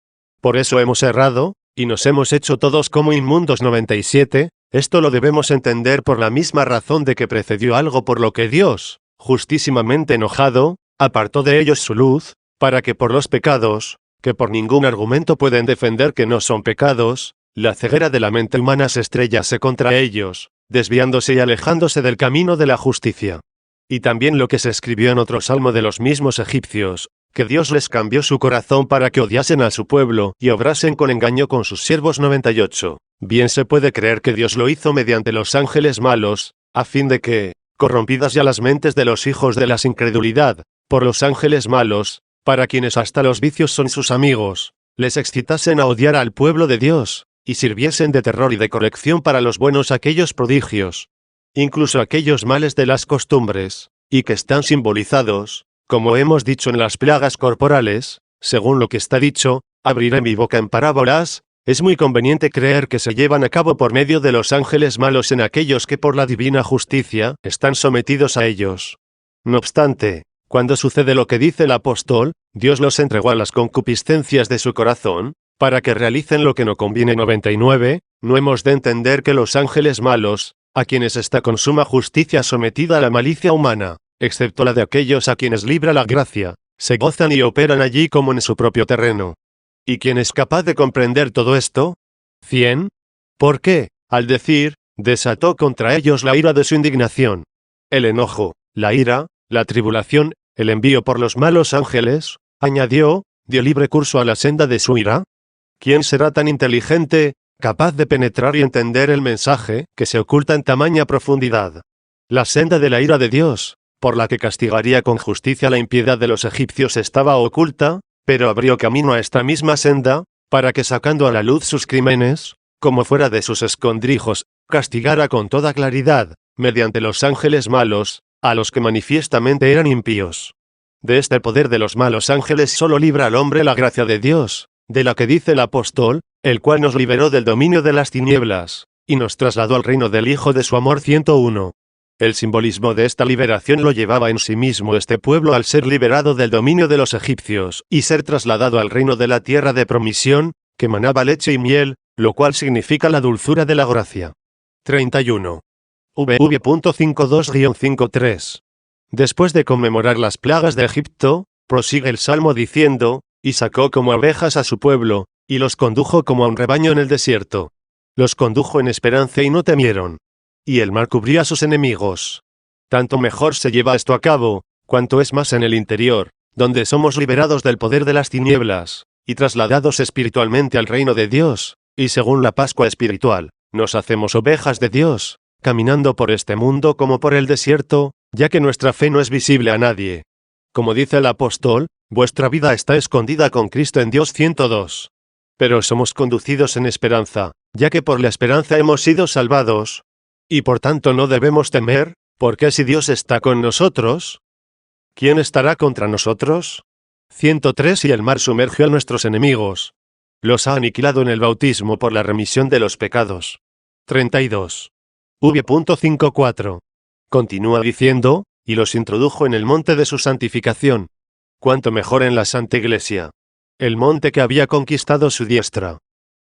[SPEAKER 1] por eso hemos errado, y nos hemos hecho todos como inmundos. 97. Esto lo debemos entender por la misma razón de que precedió algo por lo que Dios, justísimamente enojado, apartó de ellos su luz, para que por los pecados, que por ningún argumento pueden defender que no son pecados, la ceguera de la mente humana se estrellase contra ellos, desviándose y alejándose del camino de la justicia. Y también lo que se escribió en otro salmo de los mismos egipcios, que Dios les cambió su corazón para que odiasen a su pueblo y obrasen con engaño con sus siervos. 98. Bien se puede creer que Dios lo hizo mediante los ángeles malos, a fin de que, corrompidas ya las mentes de los hijos de la incredulidad, por los ángeles malos, para quienes hasta los vicios son sus amigos, les excitasen a odiar al pueblo de Dios, y sirviesen de terror y de corrección para los buenos aquellos prodigios, incluso aquellos males de las costumbres, y que están simbolizados, como hemos dicho, en las plagas corporales, según lo que está dicho: abriré mi boca en parábolas. Es muy conveniente creer que se llevan a cabo por medio de los ángeles malos en aquellos que por la divina justicia están sometidos a ellos. No obstante, cuando sucede lo que dice el apóstol, Dios los entregó a las concupiscencias de su corazón, para que realicen lo que no conviene. 99. No hemos de entender que los ángeles malos, a quienes está con suma justicia sometida la malicia humana, excepto la de aquellos a quienes libra la gracia, se gozan y operan allí como en su propio terreno. ¿Y quién es capaz de comprender todo esto? 100. ¿Por qué, al decir, desató contra ellos la ira de su indignación? El enojo, la ira, la tribulación, el envío por los malos ángeles, añadió, dio libre curso a la senda de su ira. ¿Quién será tan inteligente, capaz de penetrar y entender el mensaje que se oculta en tamaña profundidad? La senda de la ira de Dios, por la que castigaría con justicia la impiedad de los egipcios, estaba oculta, pero abrió camino a esta misma senda, para que sacando a la luz sus crímenes, como fuera de sus escondrijos, castigara con toda claridad, mediante los ángeles malos, a los que manifiestamente eran impíos. De este poder de los malos ángeles solo libra al hombre la gracia de Dios, de la que dice el apóstol, el cual nos liberó del dominio de las tinieblas, y nos trasladó al reino del Hijo de su amor. 101. El simbolismo de esta liberación lo llevaba en sí mismo este pueblo al ser liberado del dominio de los egipcios, y ser trasladado al reino de la tierra de promisión, que manaba leche y miel, lo cual significa la dulzura de la gracia. 31. V.52-53. Después de conmemorar las plagas de Egipto, prosigue el Salmo diciendo, y sacó como abejas a su pueblo, y los condujo como a un rebaño en el desierto. Los condujo en esperanza y no temieron. Y el mar cubrió a sus enemigos. Tanto mejor se lleva esto a cabo, cuanto es más en el interior, donde somos liberados del poder de las tinieblas, y trasladados espiritualmente al reino de Dios, y según la Pascua espiritual, nos hacemos ovejas de Dios, caminando por este mundo como por el desierto, ya que nuestra fe no es visible a nadie. Como dice el apóstol, vuestra vida está escondida con Cristo en Dios. 102. Pero somos conducidos en esperanza, ya que por la esperanza hemos sido salvados. Y por tanto no debemos temer, porque si Dios está con nosotros, ¿quién estará contra nosotros? 103. Y el mar sumergió a nuestros enemigos. Los ha aniquilado en el bautismo por la remisión de los pecados. 32. V.54. Continúa diciendo, y los introdujo en el monte de su santificación. Cuánto mejor en la Santa Iglesia. El monte que había conquistado su diestra.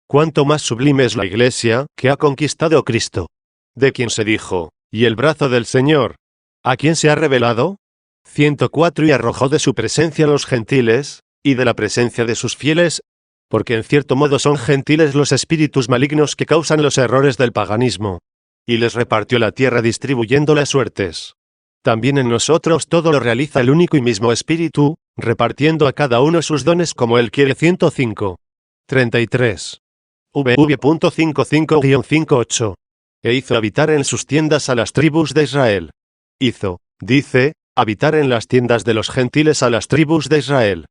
[SPEAKER 1] Cuánto más sublime es la Iglesia que ha conquistado Cristo. De quien se dijo, y el brazo del Señor. ¿A quién se ha revelado? 104. Y arrojó de su presencia a los gentiles, y de la presencia de sus fieles, porque en cierto modo son gentiles los espíritus malignos que causan los errores del paganismo. Y les repartió la tierra distribuyendo las suertes. También en nosotros todo lo realiza el único y mismo Espíritu, repartiendo a cada uno sus dones como Él quiere. 105. 33. V.55-58. E hizo habitar en sus tiendas a las tribus de Israel. Hizo, dice, habitar en las tiendas de los gentiles a las tribus de Israel.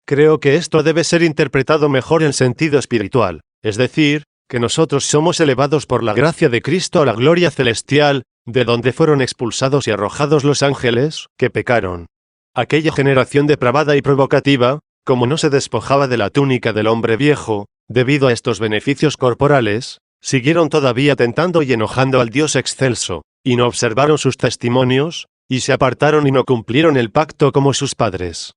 [SPEAKER 1] Creo que esto debe ser interpretado mejor en sentido espiritual, es decir, que nosotros somos elevados por la gracia de Cristo a la gloria celestial, de donde fueron expulsados y arrojados los ángeles, que pecaron. Aquella generación depravada y provocativa, como no se despojaba de la túnica del hombre viejo, debido a estos beneficios corporales, siguieron todavía tentando y enojando al Dios excelso, y no observaron sus testimonios, y se apartaron y no cumplieron el pacto como sus padres.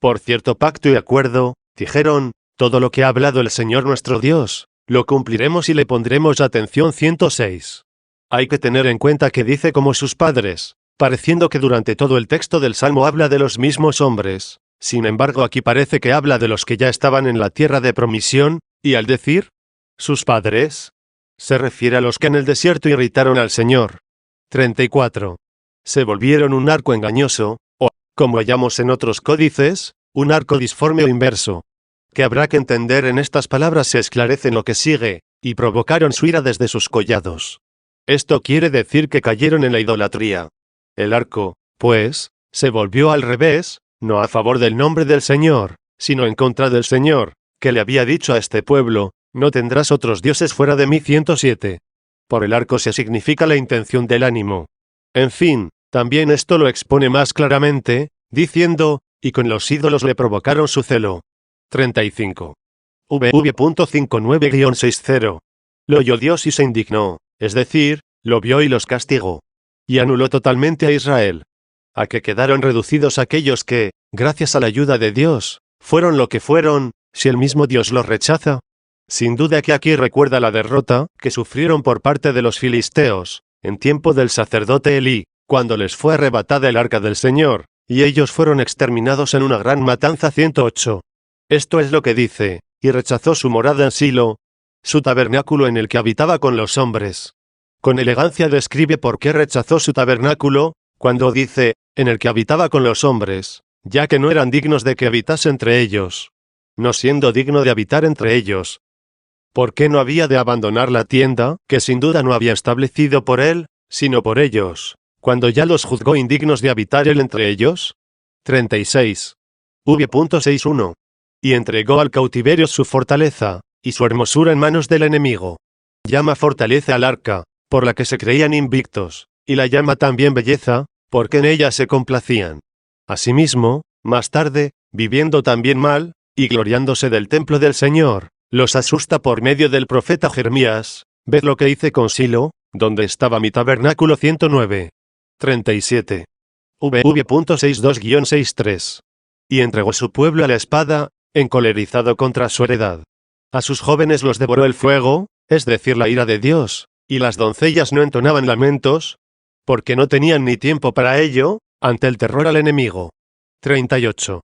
[SPEAKER 1] Por cierto pacto y acuerdo, dijeron, todo lo que ha hablado el Señor nuestro Dios, lo cumpliremos y le pondremos atención. 106. Hay que tener en cuenta que dice como sus padres, pareciendo que durante todo el texto del Salmo habla de los mismos hombres. Sin embargo, aquí parece que habla de los que ya estaban en la tierra de promisión, y al decir, sus padres, se refiere a los que en el desierto irritaron al Señor. 34. Se volvieron un arco engañoso, o, como hallamos en otros códices, un arco disforme o inverso. Que habrá que entender en estas palabras se esclarece en lo que sigue, y provocaron su ira desde sus collados. Esto quiere decir que cayeron en la idolatría. El arco, pues, se volvió al revés, no a favor del nombre del Señor, sino en contra del Señor, que le había dicho a este pueblo, no tendrás otros dioses fuera de mí. 107. Por el arco se significa la intención del ánimo. En fin, también esto lo expone más claramente, diciendo, y con los ídolos le provocaron su celo. 35. V.59-60. Lo oyó Dios y se indignó, es decir, lo vio y los castigó. Y anuló totalmente a Israel. A que quedaron reducidos aquellos que, gracias a la ayuda de Dios, fueron lo que fueron, si el mismo Dios los rechaza. Sin duda que aquí recuerda la derrota que sufrieron por parte de los filisteos, en tiempo del sacerdote Elí, cuando les fue arrebatada el arca del Señor, y ellos fueron exterminados en una gran matanza. 108. Esto es lo que dice, y rechazó su morada en Silo, su tabernáculo en el que habitaba con los hombres. Con elegancia describe por qué rechazó su tabernáculo, cuando dice, en el que habitaba con los hombres, ya que no eran dignos de que habitase entre ellos. No siendo digno de habitar entre ellos, ¿por qué no había de abandonar la tienda, que sin duda no había establecido por él, sino por ellos, cuando ya los juzgó indignos de habitar él entre ellos? 36. V.61. Y entregó al cautiverio su fortaleza, y su hermosura en manos del enemigo. Llama fortaleza al arca, por la que se creían invictos, y la llama también belleza, porque en ella se complacían. Asimismo, más tarde, viviendo también mal, y gloriándose del templo del Señor, los asusta por medio del profeta Jeremías. Ved lo que hice con Silo, donde estaba mi tabernáculo. 109. 37. V.62-63. Y entregó su pueblo a la espada, encolerizado contra su heredad. A sus jóvenes los devoró el fuego, es decir, la ira de Dios, y las doncellas no entonaban lamentos, porque no tenían ni tiempo para ello, ante el terror al enemigo. 38.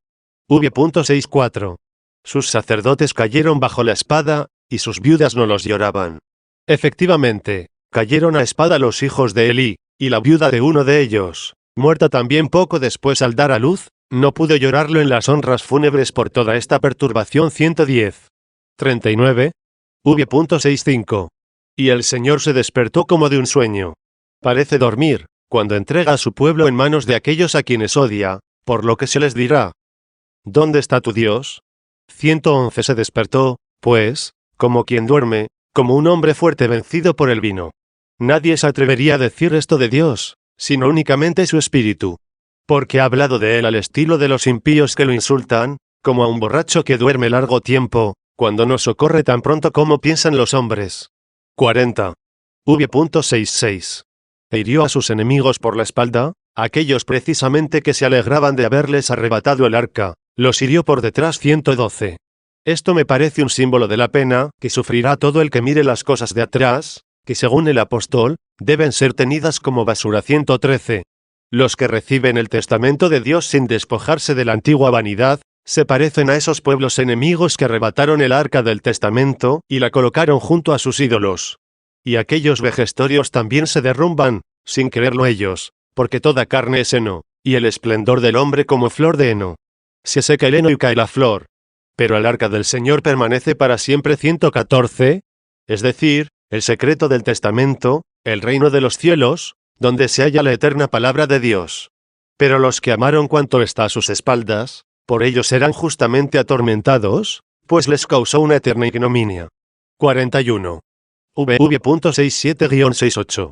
[SPEAKER 1] V.64. Sus sacerdotes cayeron bajo la espada, y sus viudas no los lloraban. Efectivamente, cayeron a espada los hijos de Elí, y la viuda de uno de ellos, muerta también poco después al dar a luz, no pudo llorarlo en las honras fúnebres por toda esta perturbación. 110. 39. V.65. Y el Señor se despertó como de un sueño. Parece dormir, cuando entrega a su pueblo en manos de aquellos a quienes odia, por lo que se les dirá: ¿dónde está tu Dios? 111. Se despertó, pues, como quien duerme, como un hombre fuerte vencido por el vino. Nadie se atrevería a decir esto de Dios, sino únicamente su espíritu. Porque ha hablado de él al estilo de los impíos que lo insultan, como a un borracho que duerme largo tiempo, cuando no socorre tan pronto como piensan los hombres. 40. V.66. E hirió a sus enemigos por la espalda, aquellos precisamente que se alegraban de haberles arrebatado el arca, los hirió por detrás. 112. Esto me parece un símbolo de la pena que sufrirá todo el que mire las cosas de atrás, que según el apóstol, deben ser tenidas como basura. 113. Los que reciben el testamento de Dios sin despojarse de la antigua vanidad, se parecen a esos pueblos enemigos que arrebataron el arca del testamento y la colocaron junto a sus ídolos. Y aquellos vejestorios también se derrumban, sin quererlo ellos, porque toda carne es heno, y el esplendor del hombre como flor de heno. Se seca el heno y cae la flor. Pero el arca del Señor permanece para siempre. 114. Es decir, el secreto del testamento, el reino de los cielos, donde se halla la eterna palabra de Dios. Pero los que amaron cuanto está a sus espaldas, por ellos serán justamente atormentados, pues les causó una eterna ignominia. 41. V.67-68.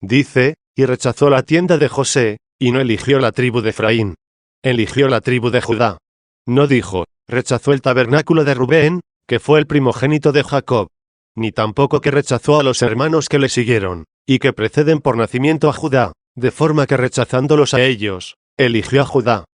[SPEAKER 1] Dice, y rechazó la tienda de José, y no eligió la tribu de Efraín. Eligió la tribu de Judá. No dijo, rechazó el tabernáculo de Rubén, que fue el primogénito de Jacob. Ni tampoco que rechazó a los hermanos que le siguieron, y que preceden por nacimiento a Judá, de forma que rechazándolos a ellos, eligió a Judá.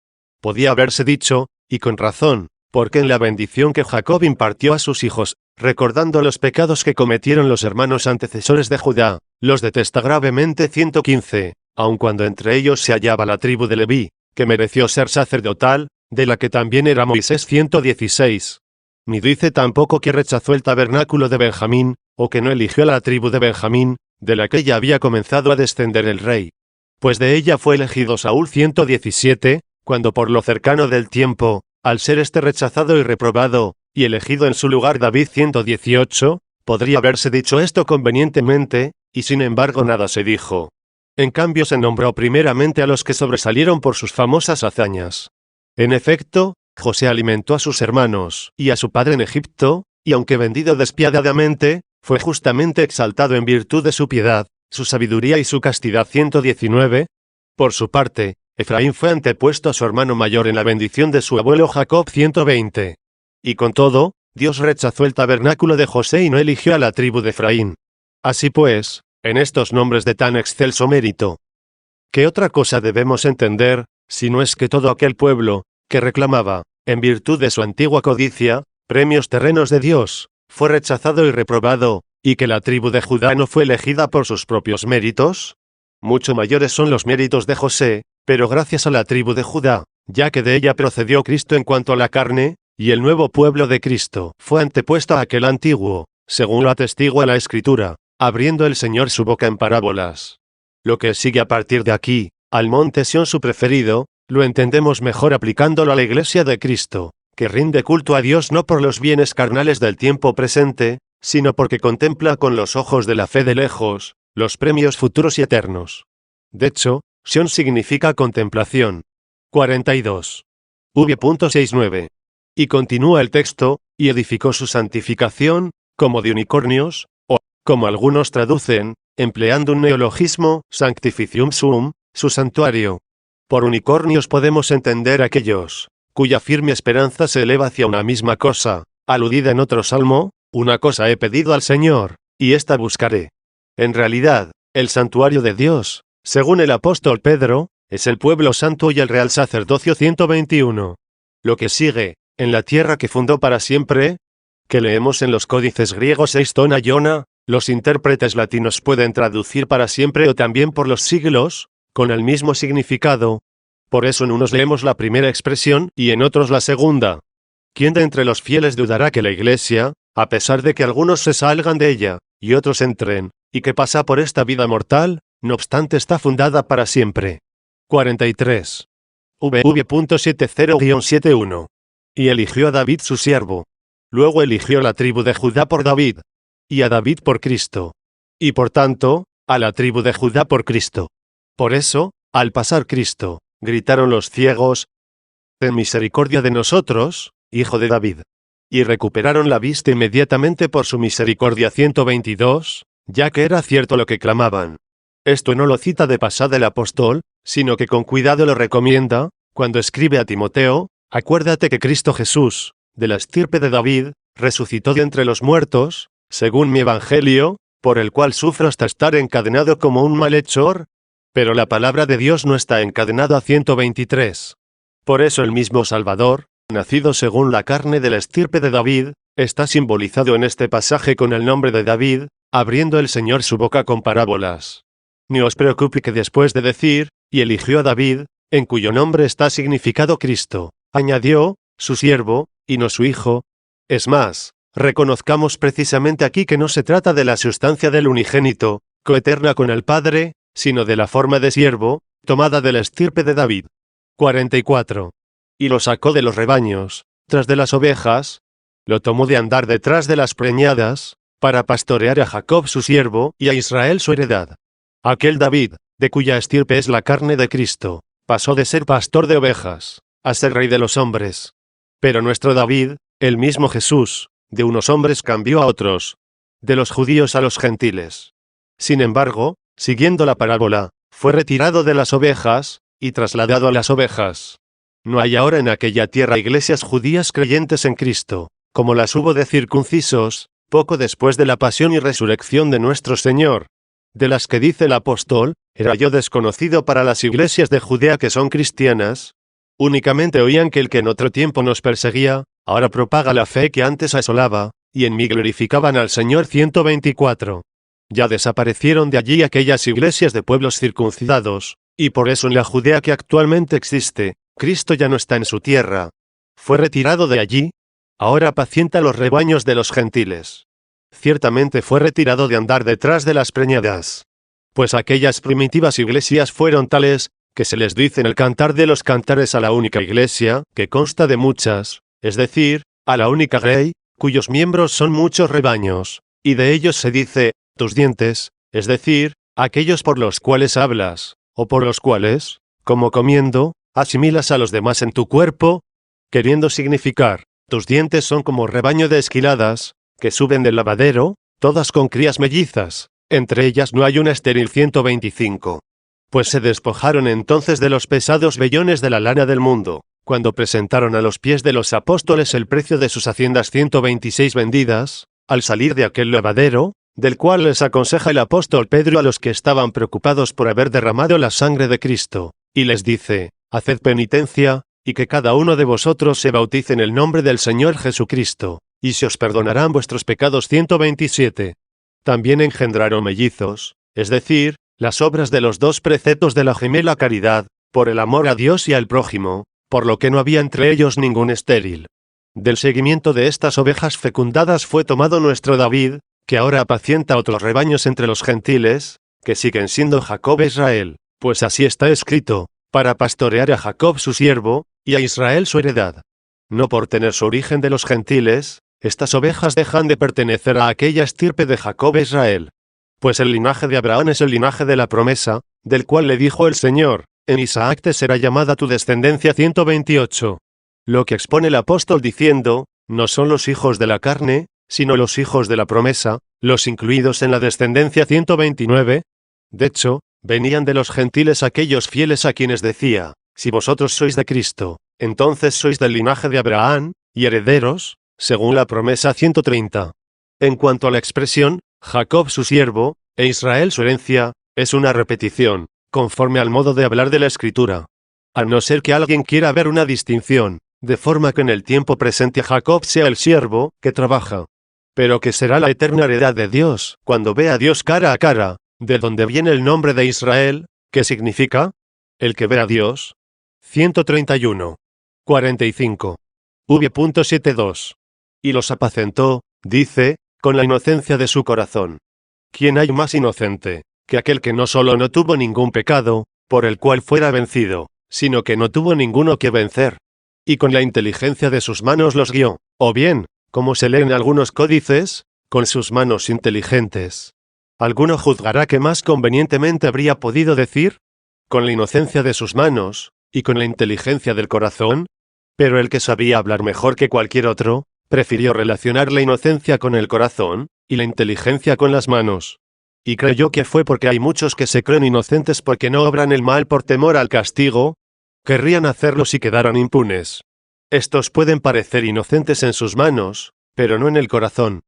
[SPEAKER 1] Podía haberse dicho, y con razón, porque en la bendición que Jacob impartió a sus hijos, recordando los pecados que cometieron los hermanos antecesores de Judá, los detesta gravemente. 115, aun cuando entre ellos se hallaba la tribu de Leví, que mereció ser sacerdotal, de la que también era Moisés. 116. Ni dice tampoco que rechazó el tabernáculo de Benjamín, o que no eligió a la tribu de Benjamín, de la que ya había comenzado a descender el rey. Pues de ella fue elegido Saúl. 117, cuando por lo cercano del tiempo, al ser este rechazado y reprobado, y elegido en su lugar David. 118, podría haberse dicho esto convenientemente, y sin embargo nada se dijo. En cambio se nombró primeramente a los que sobresalieron por sus famosas hazañas. En efecto, José alimentó a sus hermanos y a su padre en Egipto, y aunque vendido despiadadamente, fue justamente exaltado en virtud de su piedad, su sabiduría y su castidad. 119. Por su parte, Efraín fue antepuesto a su hermano mayor en la bendición de su abuelo Jacob. 120. Y con todo, Dios rechazó el tabernáculo de José y no eligió a la tribu de Efraín. Así pues, en estos nombres de tan excelso mérito, ¿qué otra cosa debemos entender, si no es que todo aquel pueblo, que reclamaba, en virtud de su antigua codicia, premios terrenos de Dios, fue rechazado y reprobado, y que la tribu de Judá no fue elegida por sus propios méritos? Mucho mayores son los méritos de José, pero gracias a la tribu de Judá, ya que de ella procedió Cristo en cuanto a la carne, y el nuevo pueblo de Cristo fue antepuesto a aquel antiguo, según lo atestigua la Escritura, abriendo el Señor su boca en parábolas. Lo que sigue a partir de aquí, al monte Sión su preferido, lo entendemos mejor aplicándolo a la Iglesia de Cristo, que rinde culto a Dios no por los bienes carnales del tiempo presente, sino porque contempla con los ojos de la fe de lejos, los premios futuros y eternos. De hecho, Sión significa contemplación. 42. V.69. Y continúa el texto, y edificó su santificación, como de unicornios, o, como algunos traducen, empleando un neologismo, sanctificium suum, su santuario. Por unicornios podemos entender aquellos, cuya firme esperanza se eleva hacia una misma cosa, aludida en otro salmo, una cosa he pedido al Señor, y esta buscaré. En realidad, el santuario de Dios, según el apóstol Pedro, es el pueblo santo y el real sacerdocio 121. Lo que sigue, en la tierra que fundó para siempre, que leemos en los códices griegos Eiston Ayona, los intérpretes latinos pueden traducir para siempre o también por los siglos, con el mismo significado. Por eso en unos leemos la primera expresión y en otros la segunda. ¿Quién de entre los fieles dudará que la Iglesia, a pesar de que algunos se salgan de ella, y otros entren, y que pasa por esta vida mortal, no obstante está fundada para siempre? 43. V.70-71. Y eligió a David su siervo. Luego eligió la tribu de Judá por David, y a David por Cristo. Y por tanto, a la tribu de Judá por Cristo. Por eso, al pasar Cristo, gritaron los ciegos: ten misericordia de nosotros, hijo de David. Y recuperaron la vista inmediatamente por su misericordia. 122, ya que era cierto lo que clamaban. Esto no lo cita de pasada el apóstol, sino que con cuidado lo recomienda, cuando escribe a Timoteo: acuérdate que Cristo Jesús, de la estirpe de David, resucitó de entre los muertos, según mi evangelio, por el cual sufro hasta estar encadenado como un malhechor. Pero la palabra de Dios no está encadenada. 123. Por eso el mismo Salvador, nacido según la carne de la estirpe de David, está simbolizado en este pasaje con el nombre de David, abriendo el Señor su boca con parábolas. Ni os preocupe que después de decir, y eligió a David, en cuyo nombre está significado Cristo, añadió, su siervo, y no su hijo. Es más, reconozcamos precisamente aquí que no se trata de la sustancia del unigénito, coeterna con el Padre, sino de la forma de siervo, tomada de la estirpe de David. 44. Y lo sacó de los rebaños, tras de las ovejas, lo tomó de andar detrás de las preñadas, para pastorear a Jacob su siervo y a Israel su heredad. Aquel David, de cuya estirpe es la carne de Cristo, pasó de ser pastor de ovejas, a ser rey de los hombres. Pero nuestro David, el mismo Jesús, de unos hombres cambió a otros, de los judíos a los gentiles. Sin embargo, siguiendo la parábola, fue retirado de las ovejas, y trasladado a las ovejas. No hay ahora en aquella tierra iglesias judías creyentes en Cristo, como las hubo de circuncisos, poco después de la pasión y resurrección de nuestro Señor. De las que dice el apóstol, era yo desconocido para las iglesias de Judea que son cristianas. Únicamente oían que el que en otro tiempo nos perseguía, ahora propaga la fe que antes asolaba, y en mí glorificaban al Señor. 124. Ya desaparecieron de allí aquellas iglesias de pueblos circuncidados, y por eso en la Judea que actualmente existe, Cristo ya no está en su tierra. Fue retirado de allí. Ahora apacienta los rebaños de los gentiles. Ciertamente fue retirado de andar detrás de las preñadas. Pues aquellas primitivas iglesias fueron tales, que se les dice en el Cantar de los Cantares a la única iglesia, que consta de muchas, es decir, a la única grey, cuyos miembros son muchos rebaños, y de ellos se dice, tus dientes, es decir, aquellos por los cuales hablas, o por los cuales, como comiendo, asimilas a los demás en tu cuerpo, queriendo significar, tus dientes son como rebaño de esquiladas, que suben del lavadero, todas con crías mellizas, entre ellas no hay una estéril. 125. Pues se despojaron entonces de los pesados vellones de la lana del mundo, cuando presentaron a los pies de los apóstoles el precio de sus haciendas 126 vendidas, al salir de aquel lavadero, del cual les aconseja el apóstol Pedro a los que estaban preocupados por haber derramado la sangre de Cristo, y les dice, haced penitencia, y que cada uno de vosotros se bautice en el nombre del Señor Jesucristo, y se os perdonarán vuestros pecados. 127. También engendraron mellizos, es decir, las obras de los dos preceptos de la gemela caridad, por el amor a Dios y al prójimo, por lo que no había entre ellos ningún estéril. Del seguimiento de estas ovejas fecundadas fue tomado nuestro David, que ahora apacienta otros rebaños entre los gentiles, que siguen siendo Jacob e Israel, pues así está escrito, para pastorear a Jacob su siervo, y a Israel su heredad. No por tener su origen de los gentiles, estas ovejas dejan de pertenecer a aquella estirpe de Jacob e Israel. Pues el linaje de Abraham es el linaje de la promesa, del cual le dijo el Señor, en Isaac te será llamada tu descendencia. 128. Lo que expone el apóstol diciendo, no son los hijos de la carne, sino los hijos de la promesa, los incluidos en la descendencia. 129. De hecho, venían de los gentiles aquellos fieles a quienes decía, si vosotros sois de Cristo, entonces sois del linaje de Abraham, y herederos, según la promesa. 130. En cuanto a la expresión, Jacob su siervo, e Israel su herencia, es una repetición, conforme al modo de hablar de la Escritura. A no ser que alguien quiera ver una distinción, de forma que en el tiempo presente Jacob sea el siervo, que trabaja. Pero que será la eterna heredad de Dios, cuando vea a Dios cara a cara, de donde viene el nombre de Israel, ¿qué significa? El que ve a Dios. 131. 45. V.72. Y los apacentó, dice, con la inocencia de su corazón. ¿Quién hay más inocente que aquel que no solo no tuvo ningún pecado, por el cual fuera vencido, sino que no tuvo ninguno que vencer? Y con la inteligencia de sus manos los guió, o bien, como se lee en algunos códices, con sus manos inteligentes. ¿Alguno juzgará que más convenientemente habría podido decir? Con la inocencia de sus manos, y con la inteligencia del corazón? Pero el que sabía hablar mejor que cualquier otro, prefirió relacionar la inocencia con el corazón, y la inteligencia con las manos. Y creyó que fue porque hay muchos que se creen inocentes porque no obran el mal por temor al castigo. Querrían hacerlo si quedaran impunes. Estos pueden parecer inocentes en sus manos, pero no en el corazón.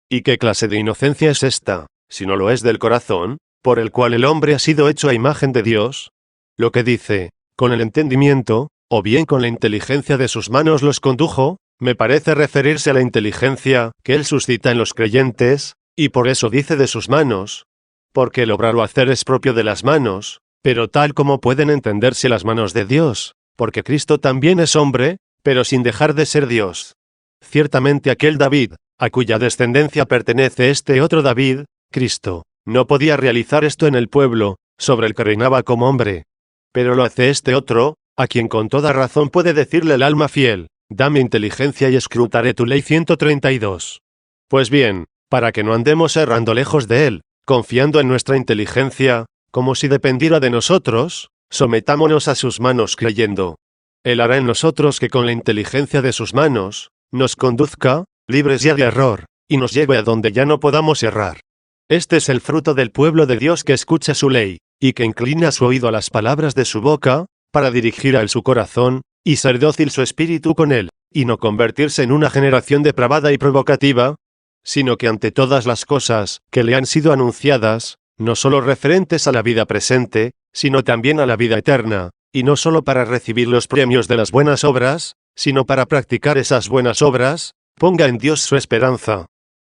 [SPEAKER 1] ¿Y qué clase de inocencia es esta, si no lo es del corazón, por el cual el hombre ha sido hecho a imagen de Dios? Lo que dice, con el entendimiento, o bien con la inteligencia de sus manos los condujo, me parece referirse a la inteligencia que él suscita en los creyentes, y por eso dice de sus manos, porque el obrar o hacer es propio de las manos, pero tal como pueden entenderse las manos de Dios, porque Cristo también es hombre, pero sin dejar de ser Dios. Ciertamente aquel David, a cuya descendencia pertenece este otro David, Cristo, no podía realizar esto en el pueblo, sobre el que reinaba como hombre. Pero lo hace este otro, a quien con toda razón puede decirle el alma fiel, dame inteligencia y escrutaré tu ley. 132. Pues bien, para que no andemos errando lejos de él, confiando en nuestra inteligencia, como si dependiera de nosotros, sometámonos a sus manos creyendo. Él hará en nosotros que con la inteligencia de sus manos, nos conduzca, libres ya de error, y nos lleve a donde ya no podamos errar. Este es el fruto del pueblo de Dios que escucha su ley, y que inclina su oído a las palabras de su boca, para dirigir a él su corazón, y ser dócil su espíritu con él, y no convertirse en una generación depravada y provocativa, sino que ante todas las cosas que le han sido anunciadas, no solo referentes a la vida presente, sino también a la vida eterna, y no solo para recibir los premios de las buenas obras, sino para practicar esas buenas obras, ponga en Dios su esperanza.